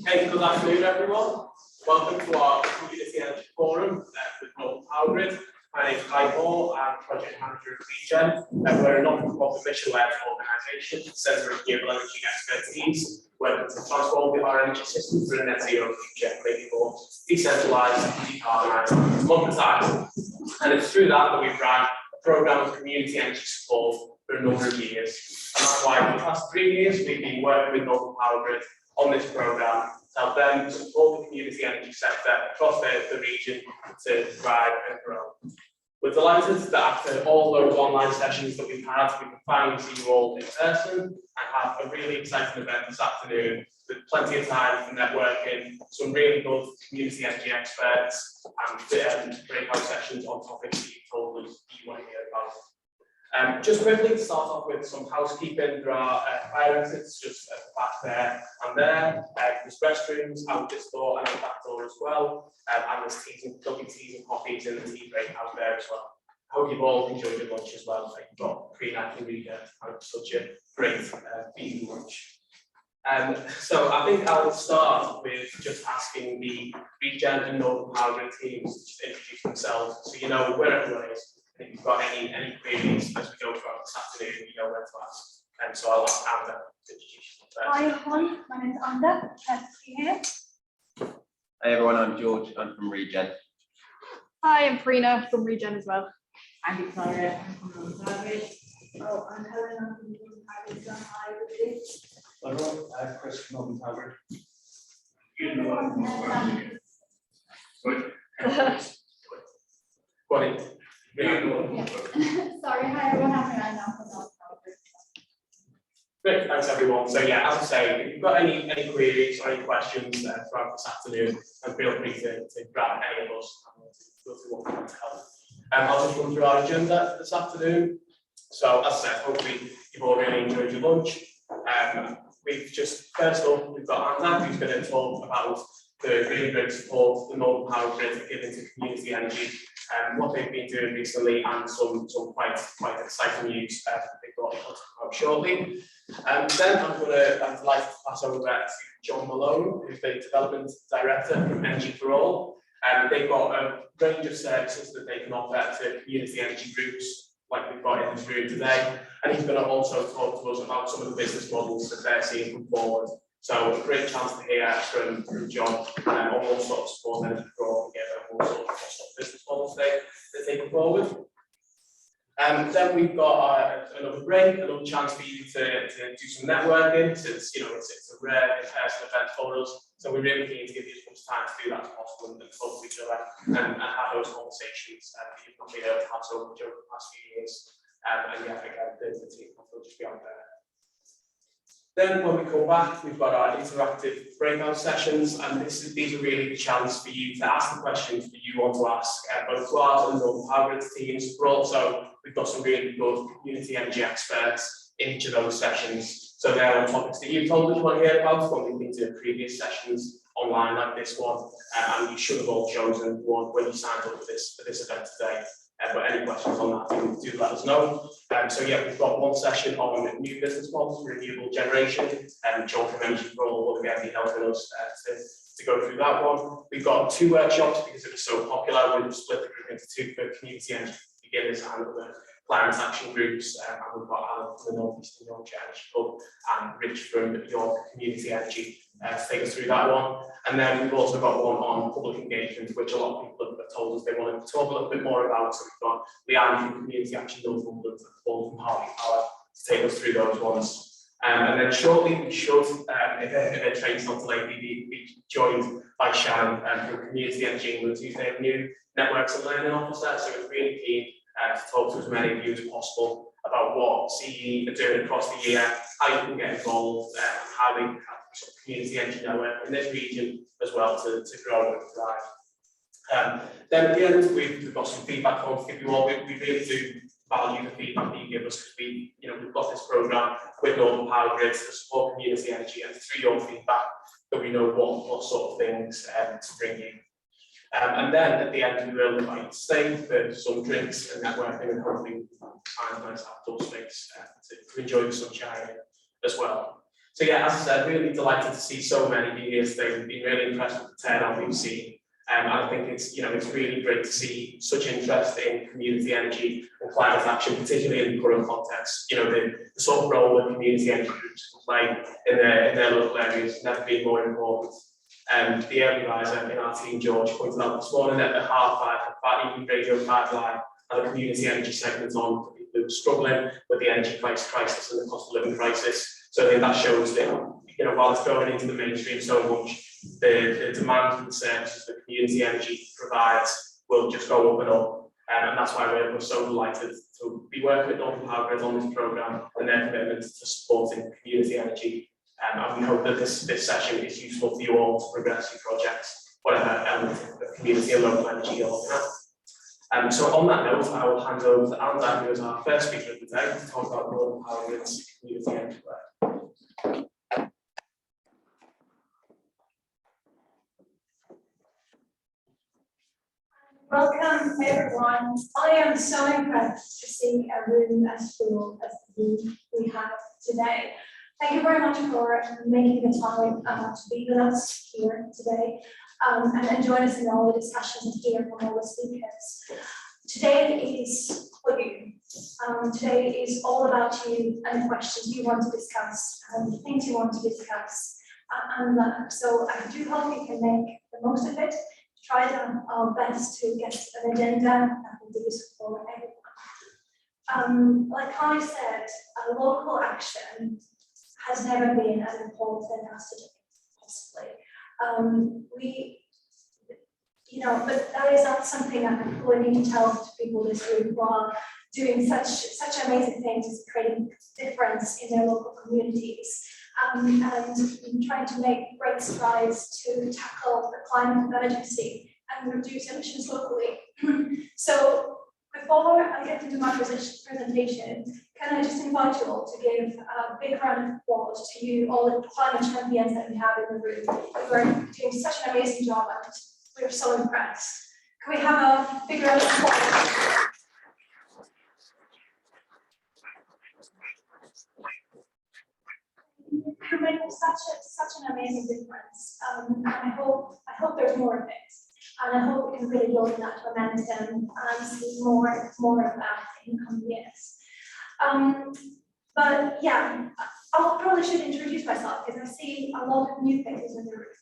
Hey, good afternoon, everyone. Welcome to our Community Energy Forum with Northern Powergrid. My name is Michael. I'm Project Manager at Regen. We're a non-profit mission-led organisation, Centre of Renewable Energy Expertise, working to transform our energy system for a net zero future, making more decentralised, decarbonised, democratised. And it's through that we've run a programme of community energy support for a number of years. And that's why for the past 3 years we've been working with Northern Powergrid on this programme to help them support the community energy sector across the region to thrive and grow. We're delighted that after all those online sessions that we've had, we can finally see you all in person and have a really exciting event this afternoon with plenty of time for networking, some really good community energy experts and breakout sessions on topics that you've told us you want to hear about. Just quickly to start off with some housekeeping, there are fire exits just at the back there and there. There's restrooms out this door and out that door as well. And there's teas and coffees in the tea break out there as well. I hope you've all enjoyed your lunch as well. You've got pre-night and weekend and such a great vegan lunch. So I think I'll start with just asking the Regen and Northern Powergrid teams to just introduce themselves so you know where everyone is. If you've got any queries as we go throughout this afternoon, you know where to ask. And so I'll ask Amanda to introduce you first. Hi everyone, my name is Amanda. Nice to be here. Hey everyone, I'm George. I'm from Regen. Hi, I'm Karina from Regen as well. I'm Victoria. I'm from Northern Powergrid. Oh, I'm Helen. I'm from Northern Powergrid. Hi, everybody. Hello everyone, Chris from Northern Powergrid. Yeah. Sorry, hi everyone. I'm Miranda from Northern Powergrid. Great, thanks everyone. So yeah, as I say, if you've got any queries or any questions throughout this afternoon, then feel free to grab any of us and we'll see what we can help. I'll just run through our agenda this afternoon. So as I said, hopefully you've all really enjoyed your lunch. We've just, first up, we've got Anna who's going to talk about the really great support the Northern Powergrid are giving to community energy, what they've been doing recently, and some quite exciting news that they've got to talk about shortly. Then I'm delighted to pass over to John Malone, who's the Development Director from Energy for All. They've got a range of services that they can offer to community energy groups, like we've got in this room today. And he's going to also talk to us about some of the business models that they're seeing come forward. So a great chance to hear from John on all sorts of support energy for all together, all sorts of business models they're taking forward. Then we've got another break, another chance for you to do some networking, since it's a rare in-person event for us. So we're really keen to give you as much time to do that as possible and talk to each other and have those conversations that you've not been able to have so much over the past few years. And yeah, again, the team will just be out there. Then when we come back, we've got our interactive breakout sessions, and these are really the chance for you to ask the questions that you want to ask, both to ours and Northern Powergrid teams, but also we've got some really good community energy experts in each of those sessions. So they're on topics that you've told us you want to hear about when we've been doing previous sessions online like this one, and you should have all chosen one when you signed up for this event today. But any questions on that, do let us know. So yeah, we've got one session on new business models for renewable generation, and John from Energy for All will again be helping us to go through that one. We've got 2 workshops because it was so popular. We've split the group into 2 for community energy beginners and other climate action groups, and we've got Alan from the North Eastern Yorkshire Energy Club and Rich from York Community Energy to take us through that one. And then we've also got one on public engagement, which a lot of people have told us they want to talk a little bit more about. So we've got Leanne from Community Action Northumberland and Paul from Harvey Power to take us through those ones. And then shortly we should, if a train's not delayed, be joined by Sharon from Community Energy England, who's their new Networks and Learning Officer. So we're really keen to talk to as many of you as possible about what CE are doing across the year, how you can get involved, and how they have sort of community energy network in this region as well to grow and thrive. Then at the end, we've got some feedback forms to give you all. We really do value the feedback that you give us, because we've got this programme with Northern Powergrid to support community energy, and through your feedback that we know what sort of things to bring you. And then at the end, we will invite you to stay for some drinks and networking, and hopefully find a nice outdoor space to enjoy the sunshine as well. So yeah, as I said, really delighted to see so many of you here today. We've been really impressed with the turnout we've seen. And I think it's really great to see such interest in community energy and climate action, particularly in the current context. The sort of role that community energy groups can play in their local areas has never been more important. The early riser in our team, George, pointed out this morning at 5:30, about Radio 5 Live and the community energy segment on for people who are struggling with the energy crisis and the cost of living crisis. So I think that shows that while it's going into the mainstream so much, the demand for the services that community energy provides will just go up and up. And that's why we're so delighted to be working with Northern Powergrid on this programme and their commitment to supporting community energy. And we hope that this session is useful for you all to progress your projects, whatever element of community and local energy you're looking at. So on that note, I will hand over to Alan, who is our first speaker of the day, to talk about Northern Powergrid's community energy work. Welcome everyone. I am so impressed to see a room as full as we have today. Thank you very much for making the time to be with us here today and join us in all the discussions here from all the speakers. Today is for you. Today is all about you and the questions you want to discuss and the things you want to discuss and learn. So I do hope you can make the most of it. Try our best to get an agenda that will be useful for everyone. Like I said, local action has never been as important as today, possibly. But that is not something that I really need to tell to people in this room who are doing such amazing things as creating difference in their local communities. And trying to make great strides to tackle the climate emergency and reduce emissions locally. So before I get into my presentation, can I just invite you all to give a big round of applause to you, all the climate champions that we have in the room, who are doing such an amazing job, and we're so impressed. Can we have a big round of applause? You're making such an amazing difference, and I hope there's more of it, and I hope we can really build that momentum and see more of that in the coming years. But yeah, I probably should introduce myself because I see a lot of new faces in the room.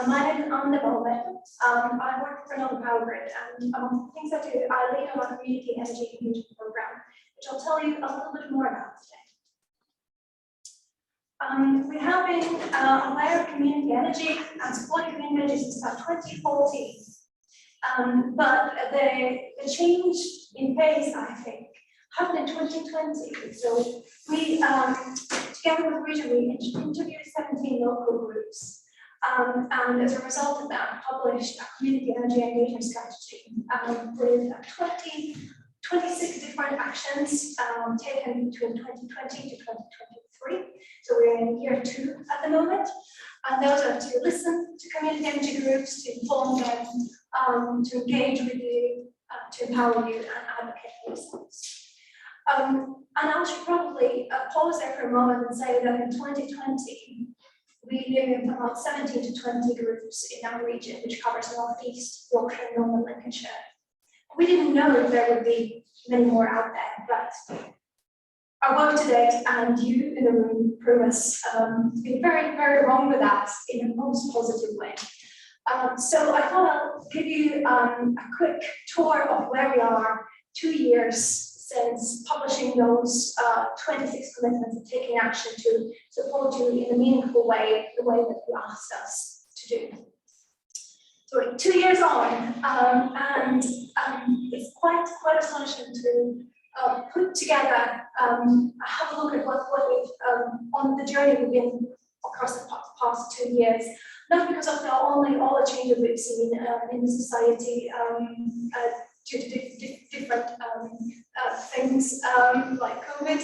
My name is Anna Bowman. I work for Northern Powergrid, and among the things I do, I lead on our community energy engagement program, which I'll tell you a little bit more about today. We have been aware of community energy and supporting community energy since about 2014. But the change in pace, I think, happened in 2020. So we, together with the region, we interviewed 17 local groups. And as a result of that, published a community energy engagement strategy with 26 different actions taken between 2020 to 2023. So we're in year 2 at the moment. And those are to listen to community energy groups, to inform them, to engage with you, to empower you and advocate for yourselves. And I should probably pause there for a moment and say that in 2020, we knew about 17 to 20 groups in our region, which covers North East, Yorkshire, and Northern Lincolnshire. We didn't know if there would be many more out there, but our work to date and you in the room prove us to be very, very wrong with that in a most positive way. So I thought I'll give you a quick tour of where we are 2 years since publishing those 26 commitments and taking action to support you in a meaningful way, the way that you asked us to do. sorry, 2 years on, and it's quite astonishing to put together, have a look at what we've on the journey we've been across the past 2 years. Not because of all the changes we've seen in the society due to different things like COVID,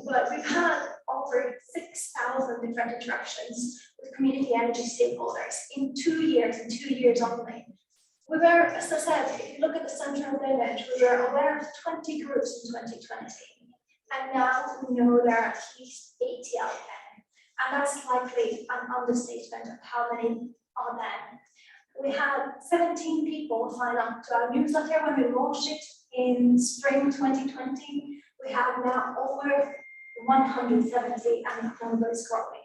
but we've had over 6,000 different interactions with community energy stakeholders in 2 years, and 2 years only. We were, as I said, if you look at the central image, we were aware of 20 groups in 2020, and now we know there are at least 80 out there. And that's likely an understatement of how many are there. We had 17 people sign up to our newsletter when we launched it in spring 2020. We have now over 170, and the number is growing.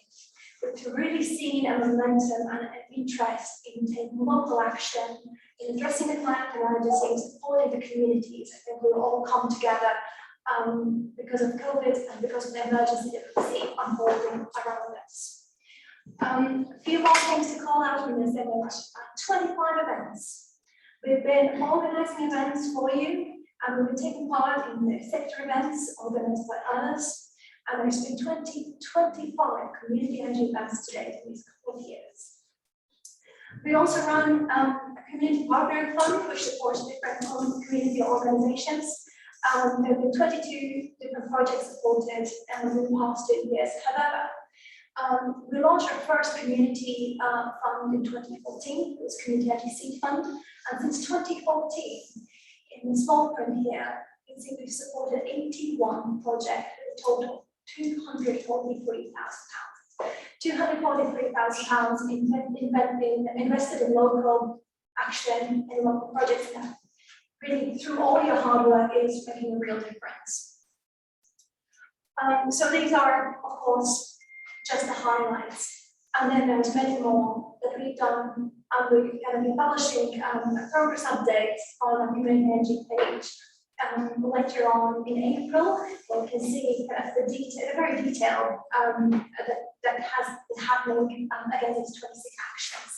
We've really seen a momentum and an interest in taking local action, in addressing the climate emergency, in supporting the communities. I think we'll all come together because of COVID and because of the emergency that we see unfolding around us. A few more things to call out in this image. 25 events. We've been organizing events for you, and we've been taking part in the sector events organized by others. And there's been 25 community energy events today in these couple of years. We also run a community partner fund, which supports different community organizations. There have been 22 different projects supported in the past 2 years. However, we launched our first community fund in 2014. It was Community Energy Seed Fund. And since 2014, in the small print here, you can see we've supported 81 projects with a total £243,000. £243,000 invested in local action, in local projects that really, through all your hard work, is making a real difference. So these are, of course, just the highlights. And then there's many more that we've done, and we're going to be publishing a progress update on our community energy page later on in April, where you can see the detail, the very detail that has been happening against these 26 actions.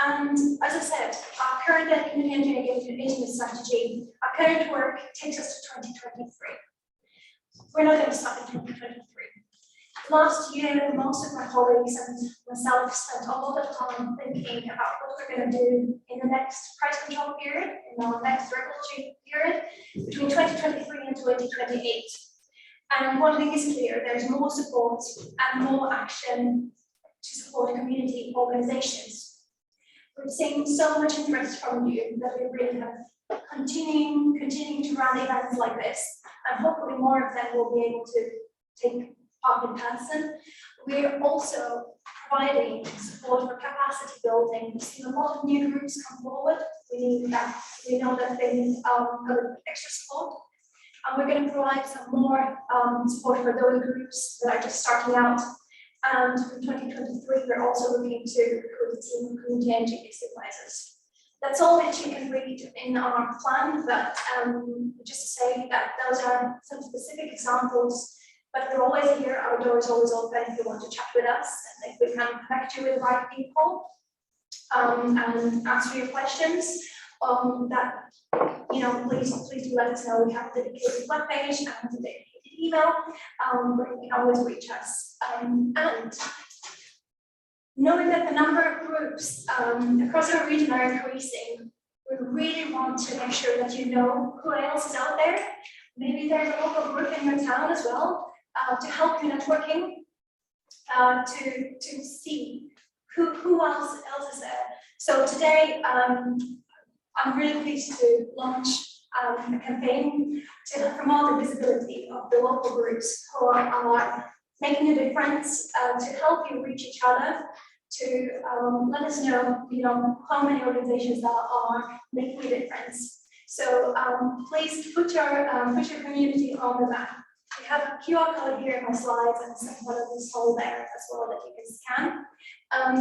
And as I said, our current community energy engagement strategy, our current work takes us to 2023. We're not going to stop in 2023. Last year, most of my colleagues and myself spent a lot of time thinking about what we're going to do in the next price control period, in our next regulatory period, between 2023 and 2028. And one thing is clear, there's more support and more action to support community organizations. We've seen so much interest from you that we really have continuing to run events like this, and hopefully more of them will be able to take part in person. We're also providing support for capacity building. We've seen a lot of new groups come forward. We know that they need extra support. And we're going to provide some more support for those groups that are just starting out. And in 2023, we're also looking to recruit a team of community energy advisors. That's all that you can read in our plan, but just to say that those are some specific examples. But we're always here, our door is always open if you want to chat with us, and if we can connect you with the right people and answer your questions. Please do let us know. We have a dedicated webpage and a dedicated email where you can always reach us. And knowing that the number of groups across our region are increasing, we really want to make sure that you know who else is out there. Maybe there's a local group in your town as well to help you networking, to see who else is there. So today, I'm really pleased to launch a campaign to promote the visibility of the local groups who are making a difference, to help you reach each other, to let us know, how many organizations that are making a difference. So please put your community on the map. We have a QR code here in my slides and some one of these hole there as well that you can scan.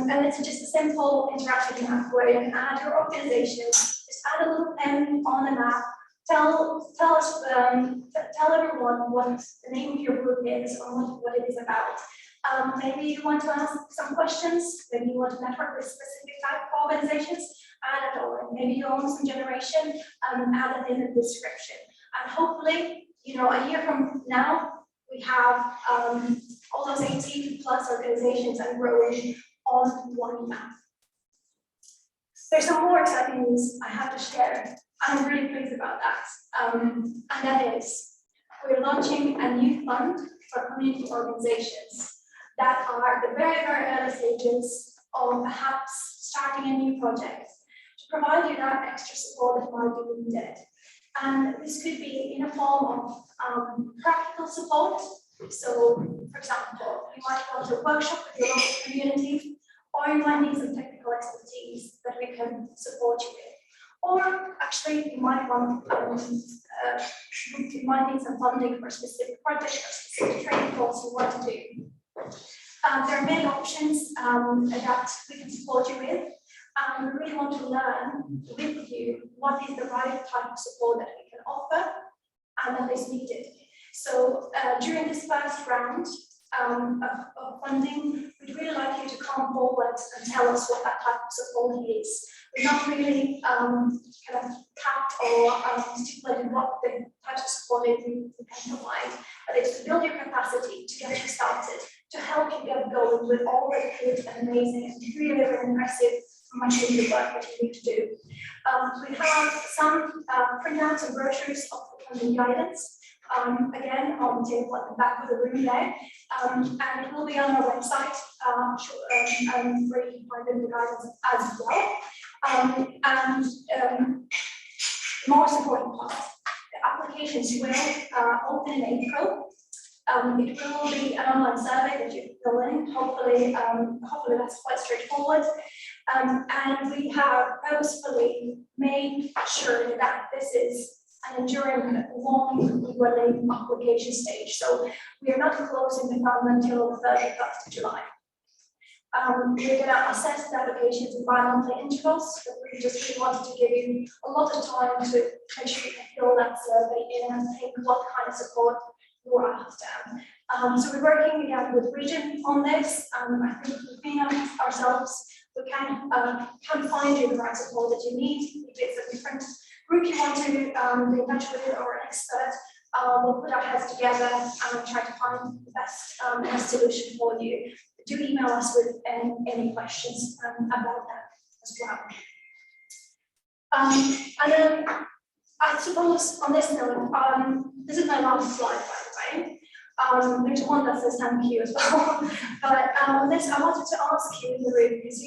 And it's just a simple interactive map where you can add your organization, just add a little pen on the map tell everyone what the name of your group is or what it is about. Maybe you want to ask some questions, maybe you want to network with specific type of organizations, add it all. Maybe you own some generation, add it in the description. And hopefully, you know, a year from now, we have all those 80 plus organizations and growing on one map. There's some more exciting news I have to share. I'm really pleased about that. And that is, we're launching a new fund for community organizations that are at the very, very early stages of perhaps starting a new project to provide you that extra support that might be needed. And this could be in a form of practical support. So, for example, you might want a workshop with your local community, or you might need some technical expertise that we can support you with. Or actually, you might want you might need some funding for a specific project or specific training course you want to do. There are many options that we can support you with. We really want to learn with you what is the right type of support that we can offer and that is needed. So during this first round of funding, we'd really like you to come forward and tell us what that type of support is. We're not really kind of capped or stipulated what the types of support is we can provide, but it's to build your capacity, to get you started, to help you get going with all the good and amazing and really, really impressive much of the work that you need to do. We have some printouts and brochures of the funding guidance, again on the table at the back of the room there, and it will be on our website where you can find the guidance as well. The most important part, the applications will open in April. It will be an online survey that you fill in. Hopefully that's quite straightforward. And we have purposefully made sure that this is an enduring, long running application stage. So we are not closing the fund until the 31st of July. We're going to assess the applications in bi-monthly intervals, but we just really wanted to give you a lot of time to make sure you can fill that survey in and think what kind of support you're after. So we're working again with Region on this. I think between ourselves, we can find you the right support that you need. If it's a different group you want to be in touch with or an expert, we'll put our heads together and try to find the best solution for you. Do email us with any questions about that as well. And then I suppose on this note, this is my last slide, by the way. There's one that says thank you as well. But on this, I wanted to ask you in the room, because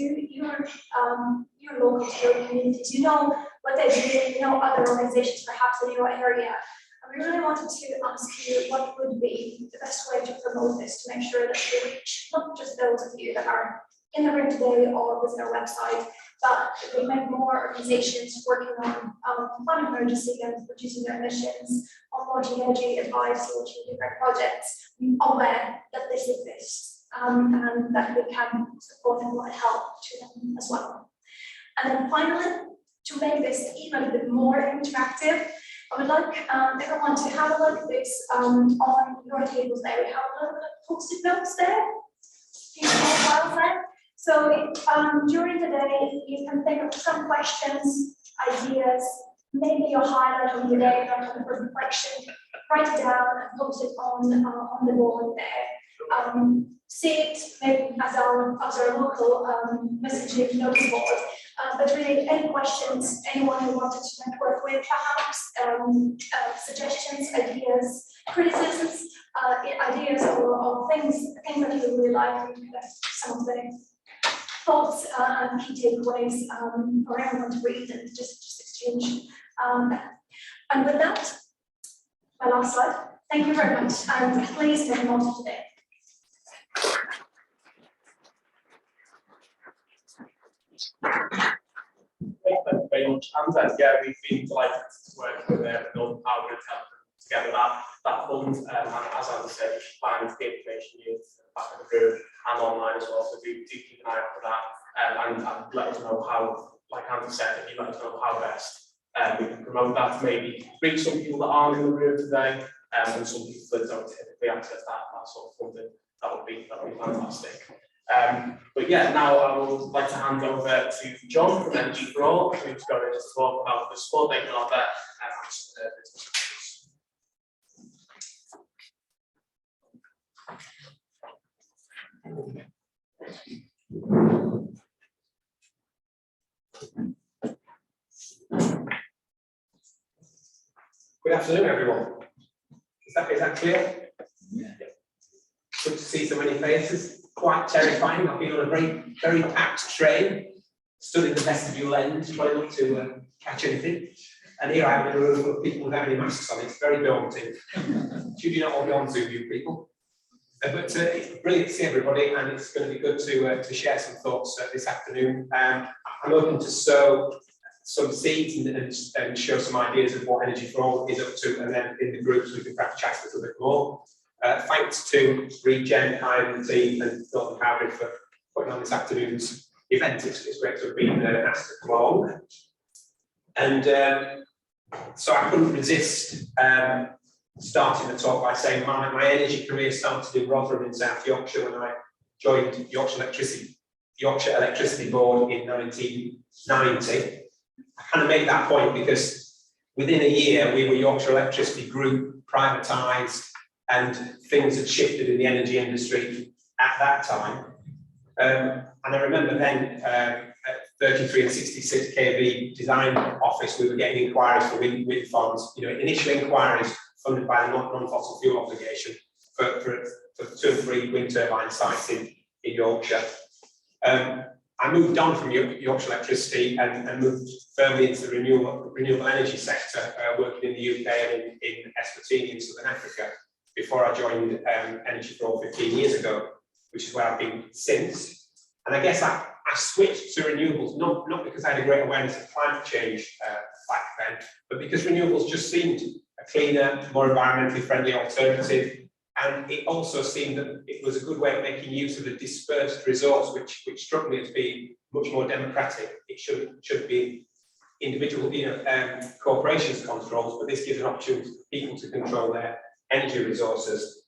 you're local to your communities, you know what they do, you know other organizations perhaps in your area. And we really wanted to ask you what would be the best way to promote this, to make sure that we reach not just those of you that are in the room today or visit our website, but we make more organizations working on climate emergency and reducing their emissions, on launching energy advice, launching different projects, aware that this exists and that we can support and provide help to them as well. And then finally, to make this even a bit more interactive, I would like everyone to have a look at this on your tables there. We have a little bit of post-it notes there, these small files there. So during the day, you can think of some questions, ideas, maybe your highlight of the day, or kind of a reflection, write it down and post it on the board there. See it maybe as our local messaging notice board. But really, any questions, anyone who wanted to network with, perhaps suggestions, ideas, criticisms, ideas or things that you really like, some of the thoughts and key takeaways for everyone to read and just exchange. And with that, my last slide. Thank you very much, and please take note today. Thank you very much, and yeah, we've been delighted to work with Northern Powergrid to help put together that fund. And as I said, you should find the information you back in the room and online as well. So do keep an eye out for that, and let us know how, like Andy said, if you let us know how best We can promote that to maybe reach some people that aren't in the room today, and some people that don't typically access that sort of funding. That would be fantastic. But yeah, now I would like to hand over to John from Energy for All, who's going to talk about the support they can offer and some business Good afternoon, everyone. Is that clear? Yeah. Good to see so many faces. Quite terrifying. I've been on a very packed train, stood in the vestibule end, trying not to catch anything. And here I am in a room full of people without any masks on. It's very daunting. Should you not all be on Zoom, you people? But it's brilliant to see everybody, and it's going to be good to share some thoughts this afternoon. I'm hoping to sow some seeds and show some ideas of what Energy for All is up to, and then in the groups we can perhaps chat a little bit more. Thanks to Regen and the team and Northern Powergrid for putting on this afternoon's event. It's great to have been asked to come along. And so I couldn't resist starting the talk by saying my energy career started in Rotherham in South Yorkshire when I joined Yorkshire Electricity Board in 1990. I kind of made that point because within a year we were Yorkshire Electricity Group, privatised, and things had shifted in the energy industry at that time. And I remember then at 33 and 66 kV design office, we were getting inquiries for wind farms, initial inquiries funded by the non-fossil fuel obligation for 2 and 3 wind turbine sites in Yorkshire. I moved on from Yorkshire Electricity and moved firmly into the renewable energy sector, working in the UK and in Eswatini in Southern Africa, before I joined Energy for All 15 years ago, which is where I've been since. And I guess I switched to renewables, not because I had a great awareness of climate change back then, but because renewables just seemed a cleaner, more environmentally friendly alternative. And it also seemed that it was a good way of making use of a dispersed resource, which struck me as being much more democratic. It should be individual, corporations controls, but this gives an opportunity for people to control their energy resources.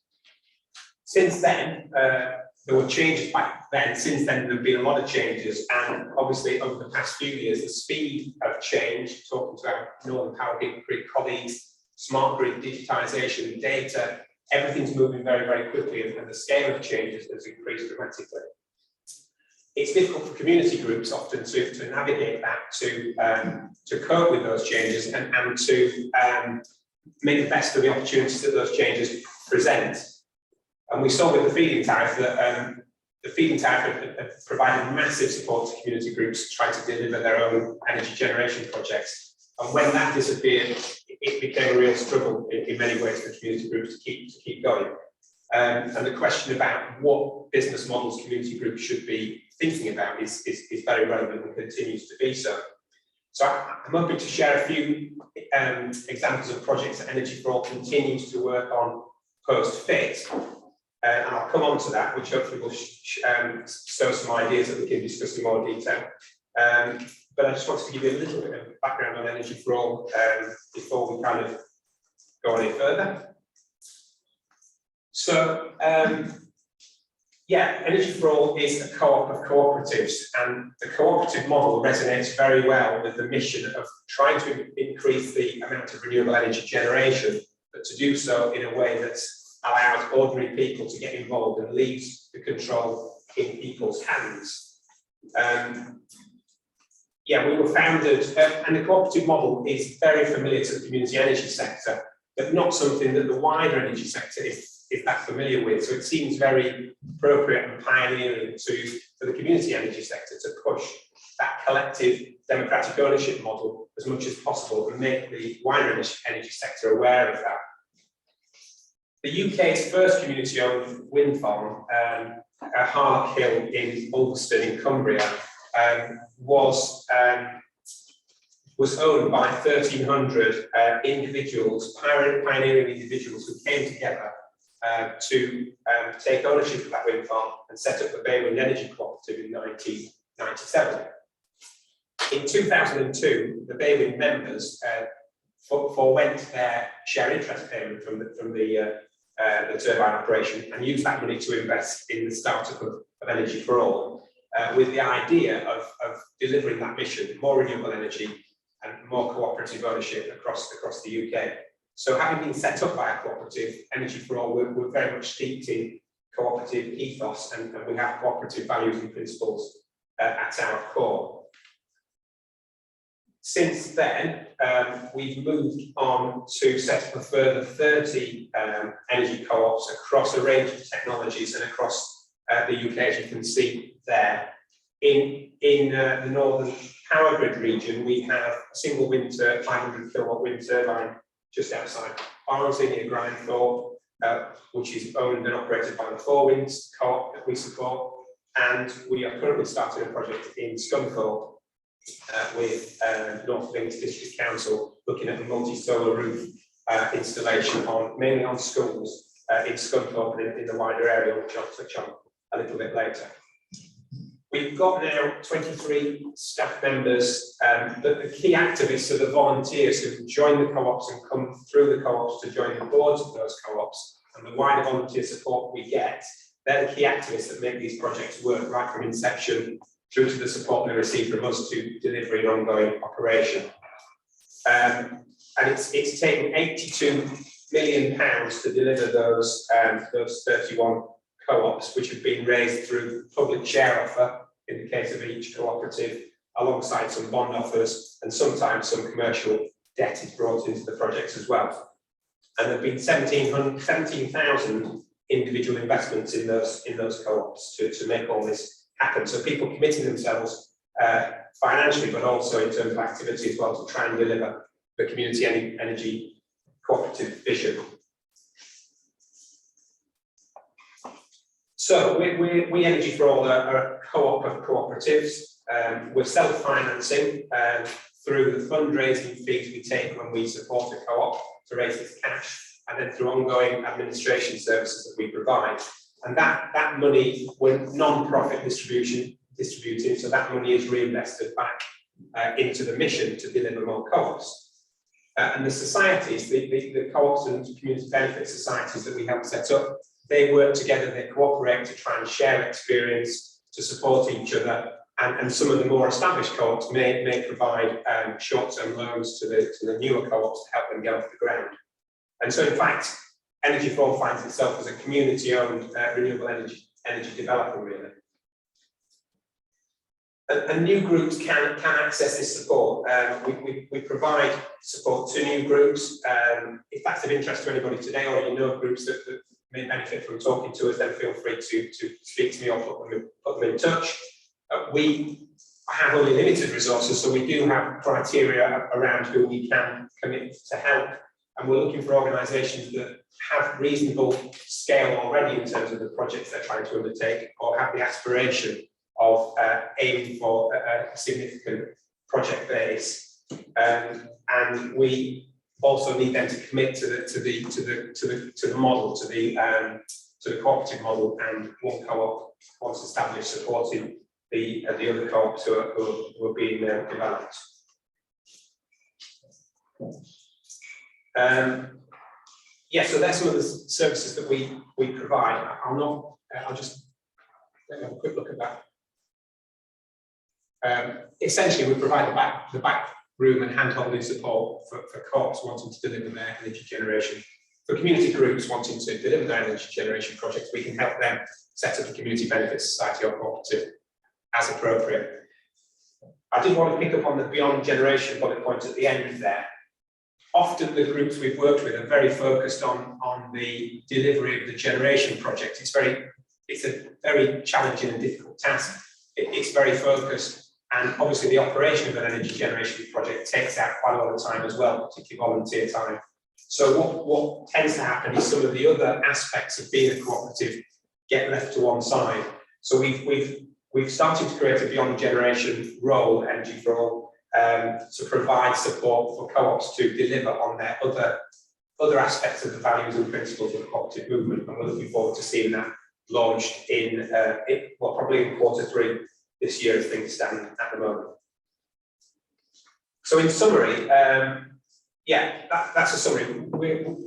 Since then, there were changes back then. Since then, there have been a lot of changes, and obviously over the past few years, the speed of change. Talking to our Northern Powergrid colleagues, smart grid digitisation, data. Everything's moving very, very quickly, and the scale of changes has increased dramatically. It's difficult for community groups often to navigate that, to cope with those changes, and to make the best of the opportunities that those changes present. And we saw with the feed-in tariff that the feed-in tariff had provided massive support to community groups trying to deliver their own energy generation projects. And when that disappeared, it became a real struggle in many ways for community groups to keep going. And the question about what business models community groups should be thinking about is very relevant and continues to be so. So I'm hoping to share a few examples of projects that Energy for All continues to work on post-FIT. And I'll come on to that, which hopefully will show some ideas that we can discuss in more detail. But I just wanted to give you a little bit of background on Energy for All before we kind of go any further. So, yeah, Energy for All is a co-op of cooperatives, and the cooperative model resonates very well with the mission of trying to increase the amount of renewable energy generation, but to do so in a way that allows ordinary people to get involved and leaves the control in people's hands. Yeah, we were founded, and the cooperative model is very familiar to the community energy sector, but not something that the wider energy sector is that familiar with. So it seems very appropriate and pioneering for the community energy sector to push that collective democratic ownership model as much as possible and make the wider energy sector aware of that. The UK's first community-owned wind farm, Harlock Hill in Ulverston in Cumbria, was owned by 1,300 individuals, pioneering individuals who came together to take ownership of that wind farm and set up the Bay Wind Energy Cooperative in 1997. In 2002, the Baywin members forwent their share interest payment from the turbine operation and used that money to invest in the startup of Energy for All, with the idea of delivering that mission, more renewable energy and more cooperative ownership across the UK. So having been set up by a cooperative, Energy for All, we're very much steeped in cooperative ethos, and we have cooperative values and principles at our core. Since then, we've moved on to set up a further 30 energy co-ops across a range of technologies and across the UK, as you can see there. In the Northern Powergrid region, we have a single 500 kilowatt wind turbine just outside Barnsley near Grindthorpe, which is owned and operated by the Four Winds co-op that we support. And we are currently starting a project in Scunthorpe with North Links District Council, looking at a multi-solar roof installation mainly on schools in Scunthorpe and in the wider area, which I'll touch on a little bit later. We've got now 23 staff members, the key activists are the volunteers who join the co-ops and come through the co-ops to join the boards of those co-ops, and the wider volunteer support we get. They're the key activists that make these projects work right from inception through to the support they receive from us to delivering ongoing operation. And it's taken £82 million to deliver those 31 co-ops, which have been raised through public share offer in the case of each cooperative, alongside some bond offers, and sometimes some commercial debt is brought into the projects as well. And there have been 17,000 individual investments in those co-ops to make all this happen. So people committing themselves financially, but also in terms of activity as well, to try and deliver the community energy cooperative vision. So we Energy for All are a co-op of cooperatives. We're self-financing through the fundraising fees we take when we support a co-op to raise this cash, and then through ongoing administration services that we provide. And that money, we're non-profit distributing, so that money is reinvested back into the mission to deliver more co-ops. And the societies, the co-ops and community benefit societies that we help set up, they work together, they cooperate to try and share experience, to support each other, and some of the more established co-ops may provide short-term loans to the newer co-ops to help them get off the ground. And so, in fact, Energy for All finds itself as a community-owned renewable energy developer, really. And new groups can access this support. We provide support to new groups. If that's of interest to anybody today, or you know groups that may benefit from talking to us, then feel free to speak to me or put them in touch. We have only limited resources, so we do have criteria around who we can commit to help. And we're looking for organisations that have reasonable scale already in terms of the projects they're trying to undertake, or have the aspiration of aiming for a significant project base. And we also need them to commit to the model, to the cooperative model, and one co-op, once established, supporting the other co-ops who are being developed. So there's some of the services that we provide. I'll just have a quick look at that. Essentially, we provide the back room and hand-holding support for co-ops wanting to deliver their energy generation. For community groups wanting to deliver their energy generation projects, we can help them set up a community benefit society or cooperative as appropriate. I did want to pick up on the beyond generation bullet point at the end there. Often the groups we've worked with are very focused on the delivery of the generation project. It's a very challenging and difficult task. It's very focused, and obviously the operation of an energy generation project takes out quite a lot of time as well, particularly volunteer time. So what tends to happen is some of the other aspects of being a cooperative get left to one side. So we've started to create a beyond generation role, Energy for All, to provide support for co-ops to deliver on their other aspects of the values and principles of the cooperative movement, and we're looking forward to seeing that launched in probably in Q3 this year as things stand at the moment. So in summary, yeah, that's a summary.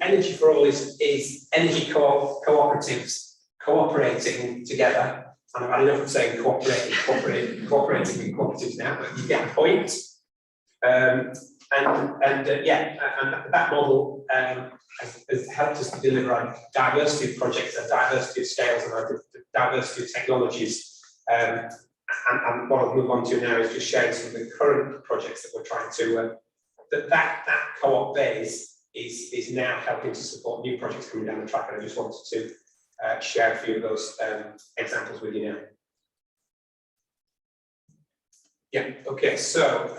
Energy for All is energy cooperatives cooperating together. And I've had enough of saying cooperating with cooperatives now, but you get the point. Yeah, and that model has helped us to deliver a diversity of projects, a diversity of scales, and a diversity of technologies. And what I'll move on to now is just sharing some of the current projects that we're trying to, that co-op base is now helping to support new projects coming down the track, and I just wanted to share a few of those examples with you now. Yeah, okay, so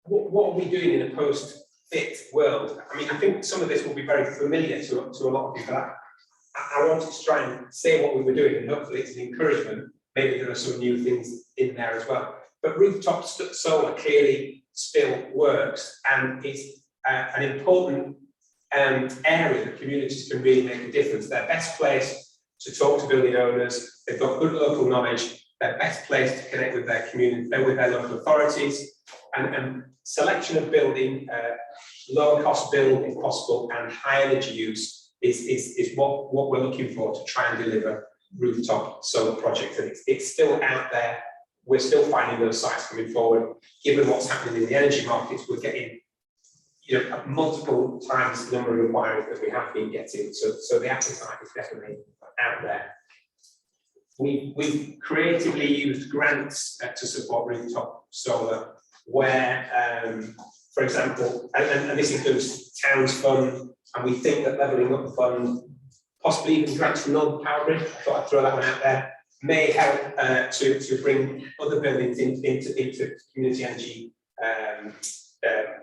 what are we doing in a post-FIT world? I mean, I think some of this will be very familiar to a lot of people. I wanted to try and say what we were doing, and hopefully it's an encouragement. Maybe there are some new things in there as well. But rooftop solar clearly still works, and it's an important area that communities can really make a difference. They're best placed to talk to building owners. They've got good local knowledge. They're best placed to connect with their community, with their local authorities, and selection of building, lower cost build if possible, and high energy use is what we're looking for to try and deliver rooftop solar projects. And it's still out there. We're still finding those sites coming forward. Given what's happening in the energy markets, we're getting, you know, multiple times the number of inquiries that we have been getting. So the appetite is definitely out there. We've creatively used grants to support rooftop solar, where, for example, and this includes Towns Fund, and we think that Levelling Up Fund, possibly even grants from Northern Powergrid, I thought I'd throw that one out there, may help to bring other buildings into community energy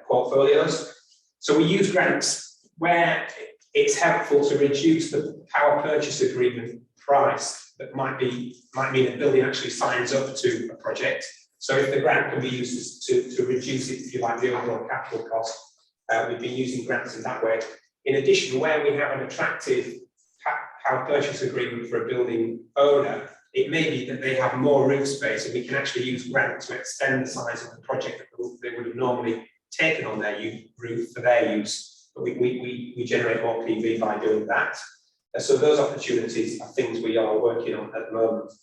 portfolios. So we use grants where it's helpful to reduce the power purchase agreement price that might mean a building actually signs up to a project. So if the grant can be used to reduce it, if you like, the overall capital cost, we've been using grants in that way. In addition, where we have an attractive power purchase agreement for a building owner, it may be that they have more roof space, and we can actually use grant to extend the size of the project that they would have normally taken on their roof for their use. But we generate more PV by doing that. So those opportunities are things we are working on at the moment.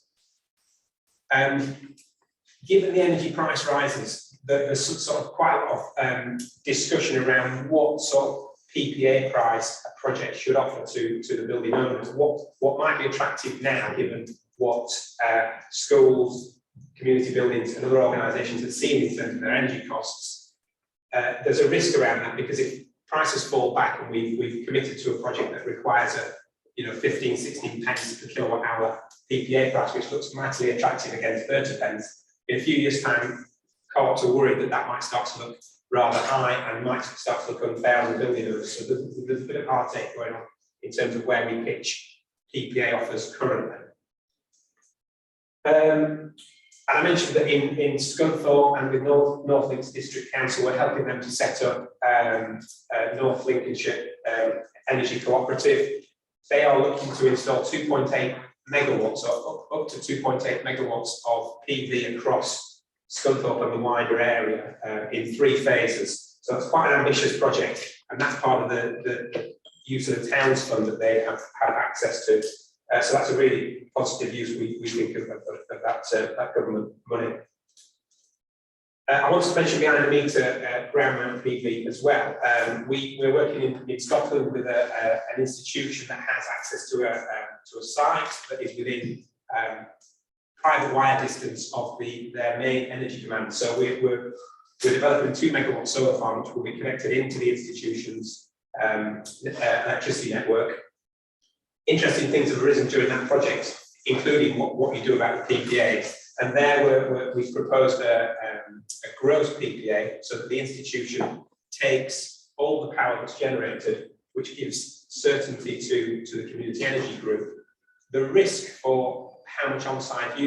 Given the energy price rises, there's sort of quite a lot of discussion around what sort of PPA price a project should offer to the building owners. What might be attractive now, given what schools, community buildings, and other organisations have seen in terms of their energy costs. There's a risk around that, because if prices fall back and we've committed to a project that requires a 15, 16 pence per kilowatt hour PPA price, which looks mightily attractive against 30 pence. In a few years' time, co-ops are worried that that might start to look rather high and might start to look unfair on the building owners. So there's a bit of heartache going on in terms of where we pitch PPA offers currently. And I mentioned that in Scunthorpe and with North Links District Council, we're helping them to set up North Lincolnshire Energy Cooperative. They are looking to install 2.8 megawatts, or up to 2.8 megawatts of PV across Scunthorpe and the wider area in 3 phases. So it's quite an ambitious project, and that's part of the use of the Towns Fund that they have access to. So that's a really positive use, we think, of that government money. I want to mention behind the meter ground mount PV as well. We're working in Scotland with an institution that has access to a site that is within private wire distance of their main energy demand. So we're developing 2 megawatt solar farm, which will be connected into the institution's electricity network. Interesting things have arisen during that project, including what you do about the PPA. And there we've proposed a gross PPA, so that the institution takes all the power that's generated, which gives certainty to the community energy group. The risk for how much on-site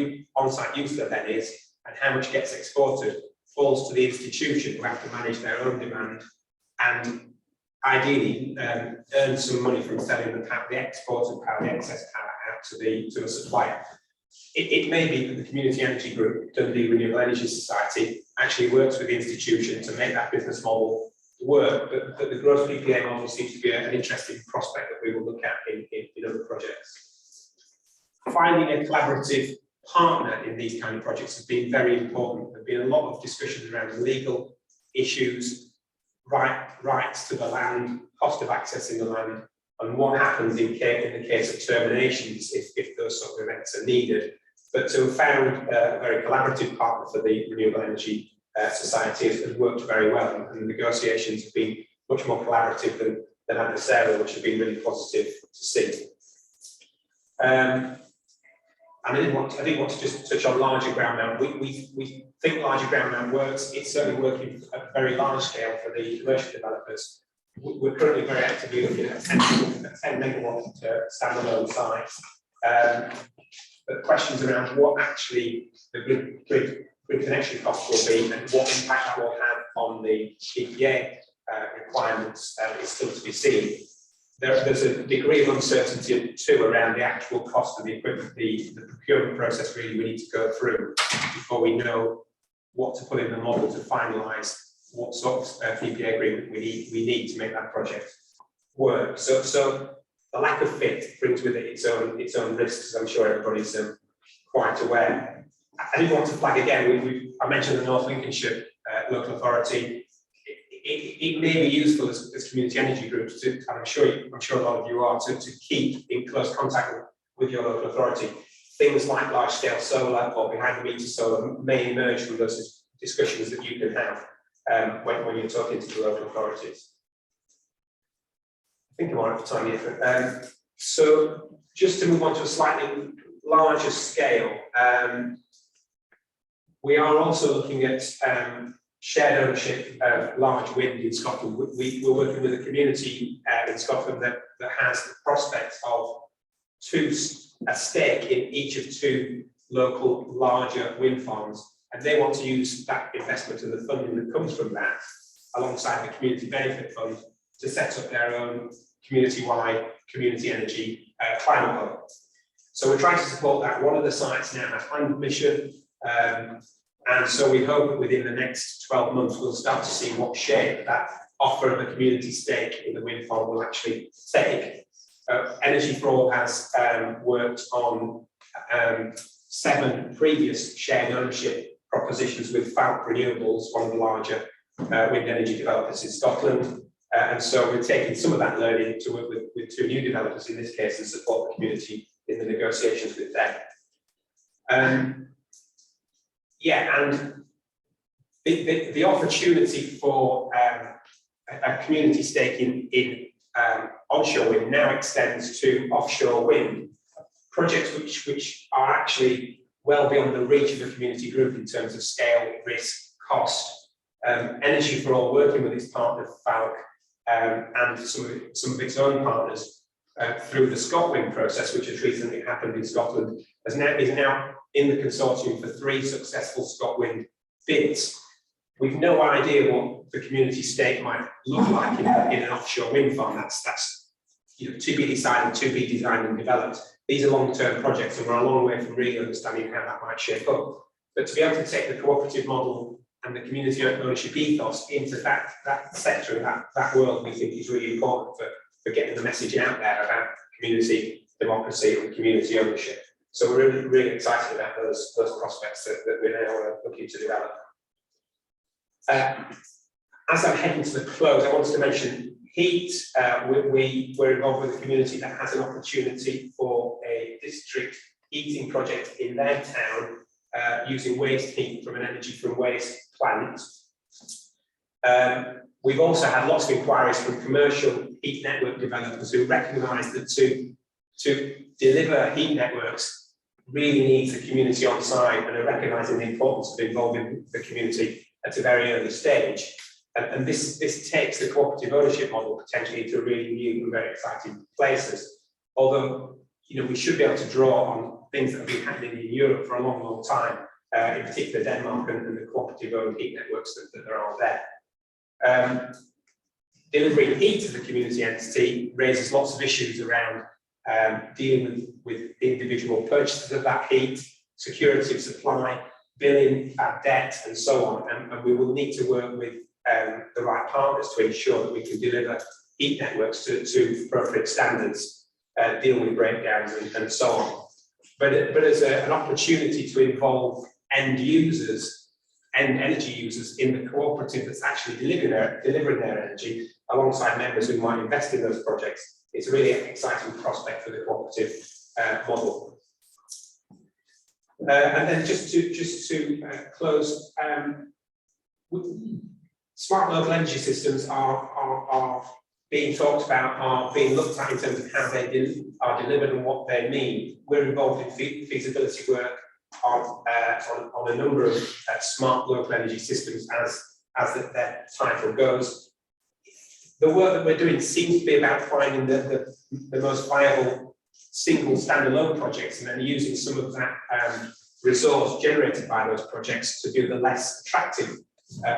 use there then is, and how much gets exported, falls to the institution, who have to manage their own demand and ideally earn some money from selling the exported power, the excess power, out to a supplier. It may be that the Community Energy Group, Dundee Renewable Energy Society, actually works with the institution to make that business model work, but the gross PPA model seems to be an interesting prospect that we will look at in other projects. Finding a collaborative partner in these kind of projects has been very important. There have been a lot of discussions around legal issues, rights to the land, cost of accessing the land, and what happens in the case of terminations if those sort of events are needed. But to have found a very collaborative partner for the renewable energy society has worked very well, and the negotiations have been much more collaborative than adversarial, which have been really positive to see. And I didn't want to just touch on larger ground mount. We think larger ground mount works. It's certainly working at a very large scale for the commercial developers. We're currently very actively looking at 10 megawatt standalone sites. But questions around what actually the grid connection costs will be and what impact that will have on the PPA requirements is still to be seen. There's a degree of uncertainty too around the actual cost of the equipment, the procurement process really we need to go through before we know what to put in the model to finalise what sort of PPA agreement we need to make that project work. So the lack of fit brings with it its own risks, as I'm sure everybody's quite aware. I did want to flag again, I mentioned the North Lincolnshire local authority. It may be useful as community energy groups to, and I'm sure a lot of you are, to keep in close contact with your local authority. Things like large scale solar or behind the meter solar may emerge from those discussions that you can have when you're talking to the local authorities. I think I'm all right for time here. So just to move on to a slightly larger scale, we are also looking at shared ownership of large wind in Scotland. We're working with a community in Scotland that has the prospect of a stake in each of 2 local larger wind farms, and they want to use that investment and the funding that comes from that alongside the community benefit fund to set up their own community-wide community energy climate hub. So we're trying to support that. One of the sites now has planning permission, and so we hope that within the next 12 months we'll start to see what shape that offer of a community stake in the wind farm will actually take. Energy for All has worked on 7 previous shared ownership propositions with Falk Renewables, one of the larger wind energy developers in Scotland. And so we're taking some of that learning to work with 2 new developers in this case and support the community in the negotiations with them. And the opportunity for a community stake in onshore wind now extends to offshore wind projects which are actually well beyond the reach of a community group in terms of scale, risk, cost. Energy for All, working with its partner Falk and some of its own partners through the ScotWind process, which has recently happened in Scotland, is now in the consortium for 3 successful ScotWind bids. We've no idea what the community stake might look like in an offshore wind farm. That's to be decided, to be designed and developed. These are long-term projects, and we're a long way from really understanding how that might shape up. But to be able to take the cooperative model and the community ownership ethos into that sector and that world, we think is really important for getting the message out there about community democracy and community ownership. So we're really, really excited about those prospects that we're now looking to develop. As I'm heading to the close, I wanted to mention heat. We're involved with a community that has an opportunity for a district heating project in their town using waste heat from an energy from waste plant. We've also had lots of inquiries from commercial heat network developers who recognise that to deliver heat networks really needs the community on side, and are recognising the importance of involving the community at a very early stage. And this takes the cooperative ownership model potentially to really new and very exciting places. Although, we should be able to draw on things that have been happening in Europe for a long, long time, in particular Denmark and the cooperative owned heat networks that there are there. Delivering heat as a community entity raises lots of issues around dealing with individual purchases of that heat, security of supply, billing, bad debt, and so on. And we will need to work with the right partners to ensure that we can deliver heat networks to appropriate standards, deal with breakdowns and so on. But as an opportunity to involve end users, end energy users in the cooperative that's actually delivering their energy alongside members who might invest in those projects, it's a really exciting prospect for the cooperative model. And then just to close, smart local energy systems are being talked about, are being looked at in terms of how they are delivered and what they mean. We're involved in feasibility work on a number of smart local energy systems, as their title goes. The work that we're doing seems to be about finding the most viable single standalone projects, and then using some of that resource generated by those projects to do the less attractive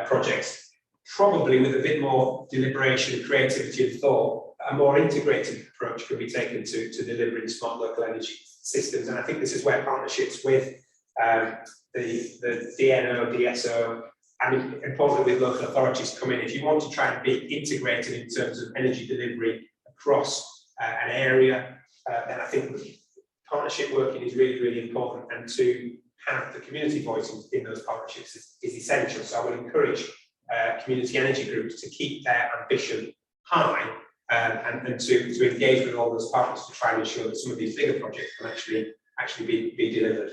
projects, probably with a bit more deliberation, creativity and thought. A more integrated approach can be taken to delivering smart local energy systems. And I think this is where partnerships with the DNO, DSO, and importantly with local authorities come in. If you want to try and be integrated in terms of energy delivery across an area, then I think partnership working is really, really important, and to have the community voice in those partnerships is essential. So I would encourage community energy groups to keep their ambition high, and to engage with all those partners to try and ensure that some of these bigger projects can actually be delivered.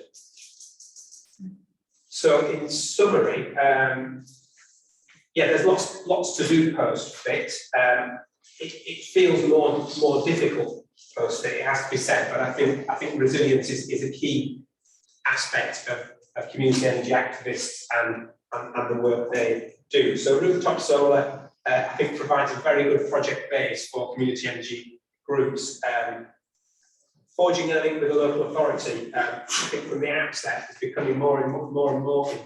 So in summary, yeah, there's lots to do post-FIT. It feels more difficult post-FIT, it has to be said, but I think resilience is a key aspect of community energy activists and the work they do. So rooftop solar, I think, provides a very good project base for community energy groups. Forging a link with a local authority, I think from the outset, is becoming more and more important.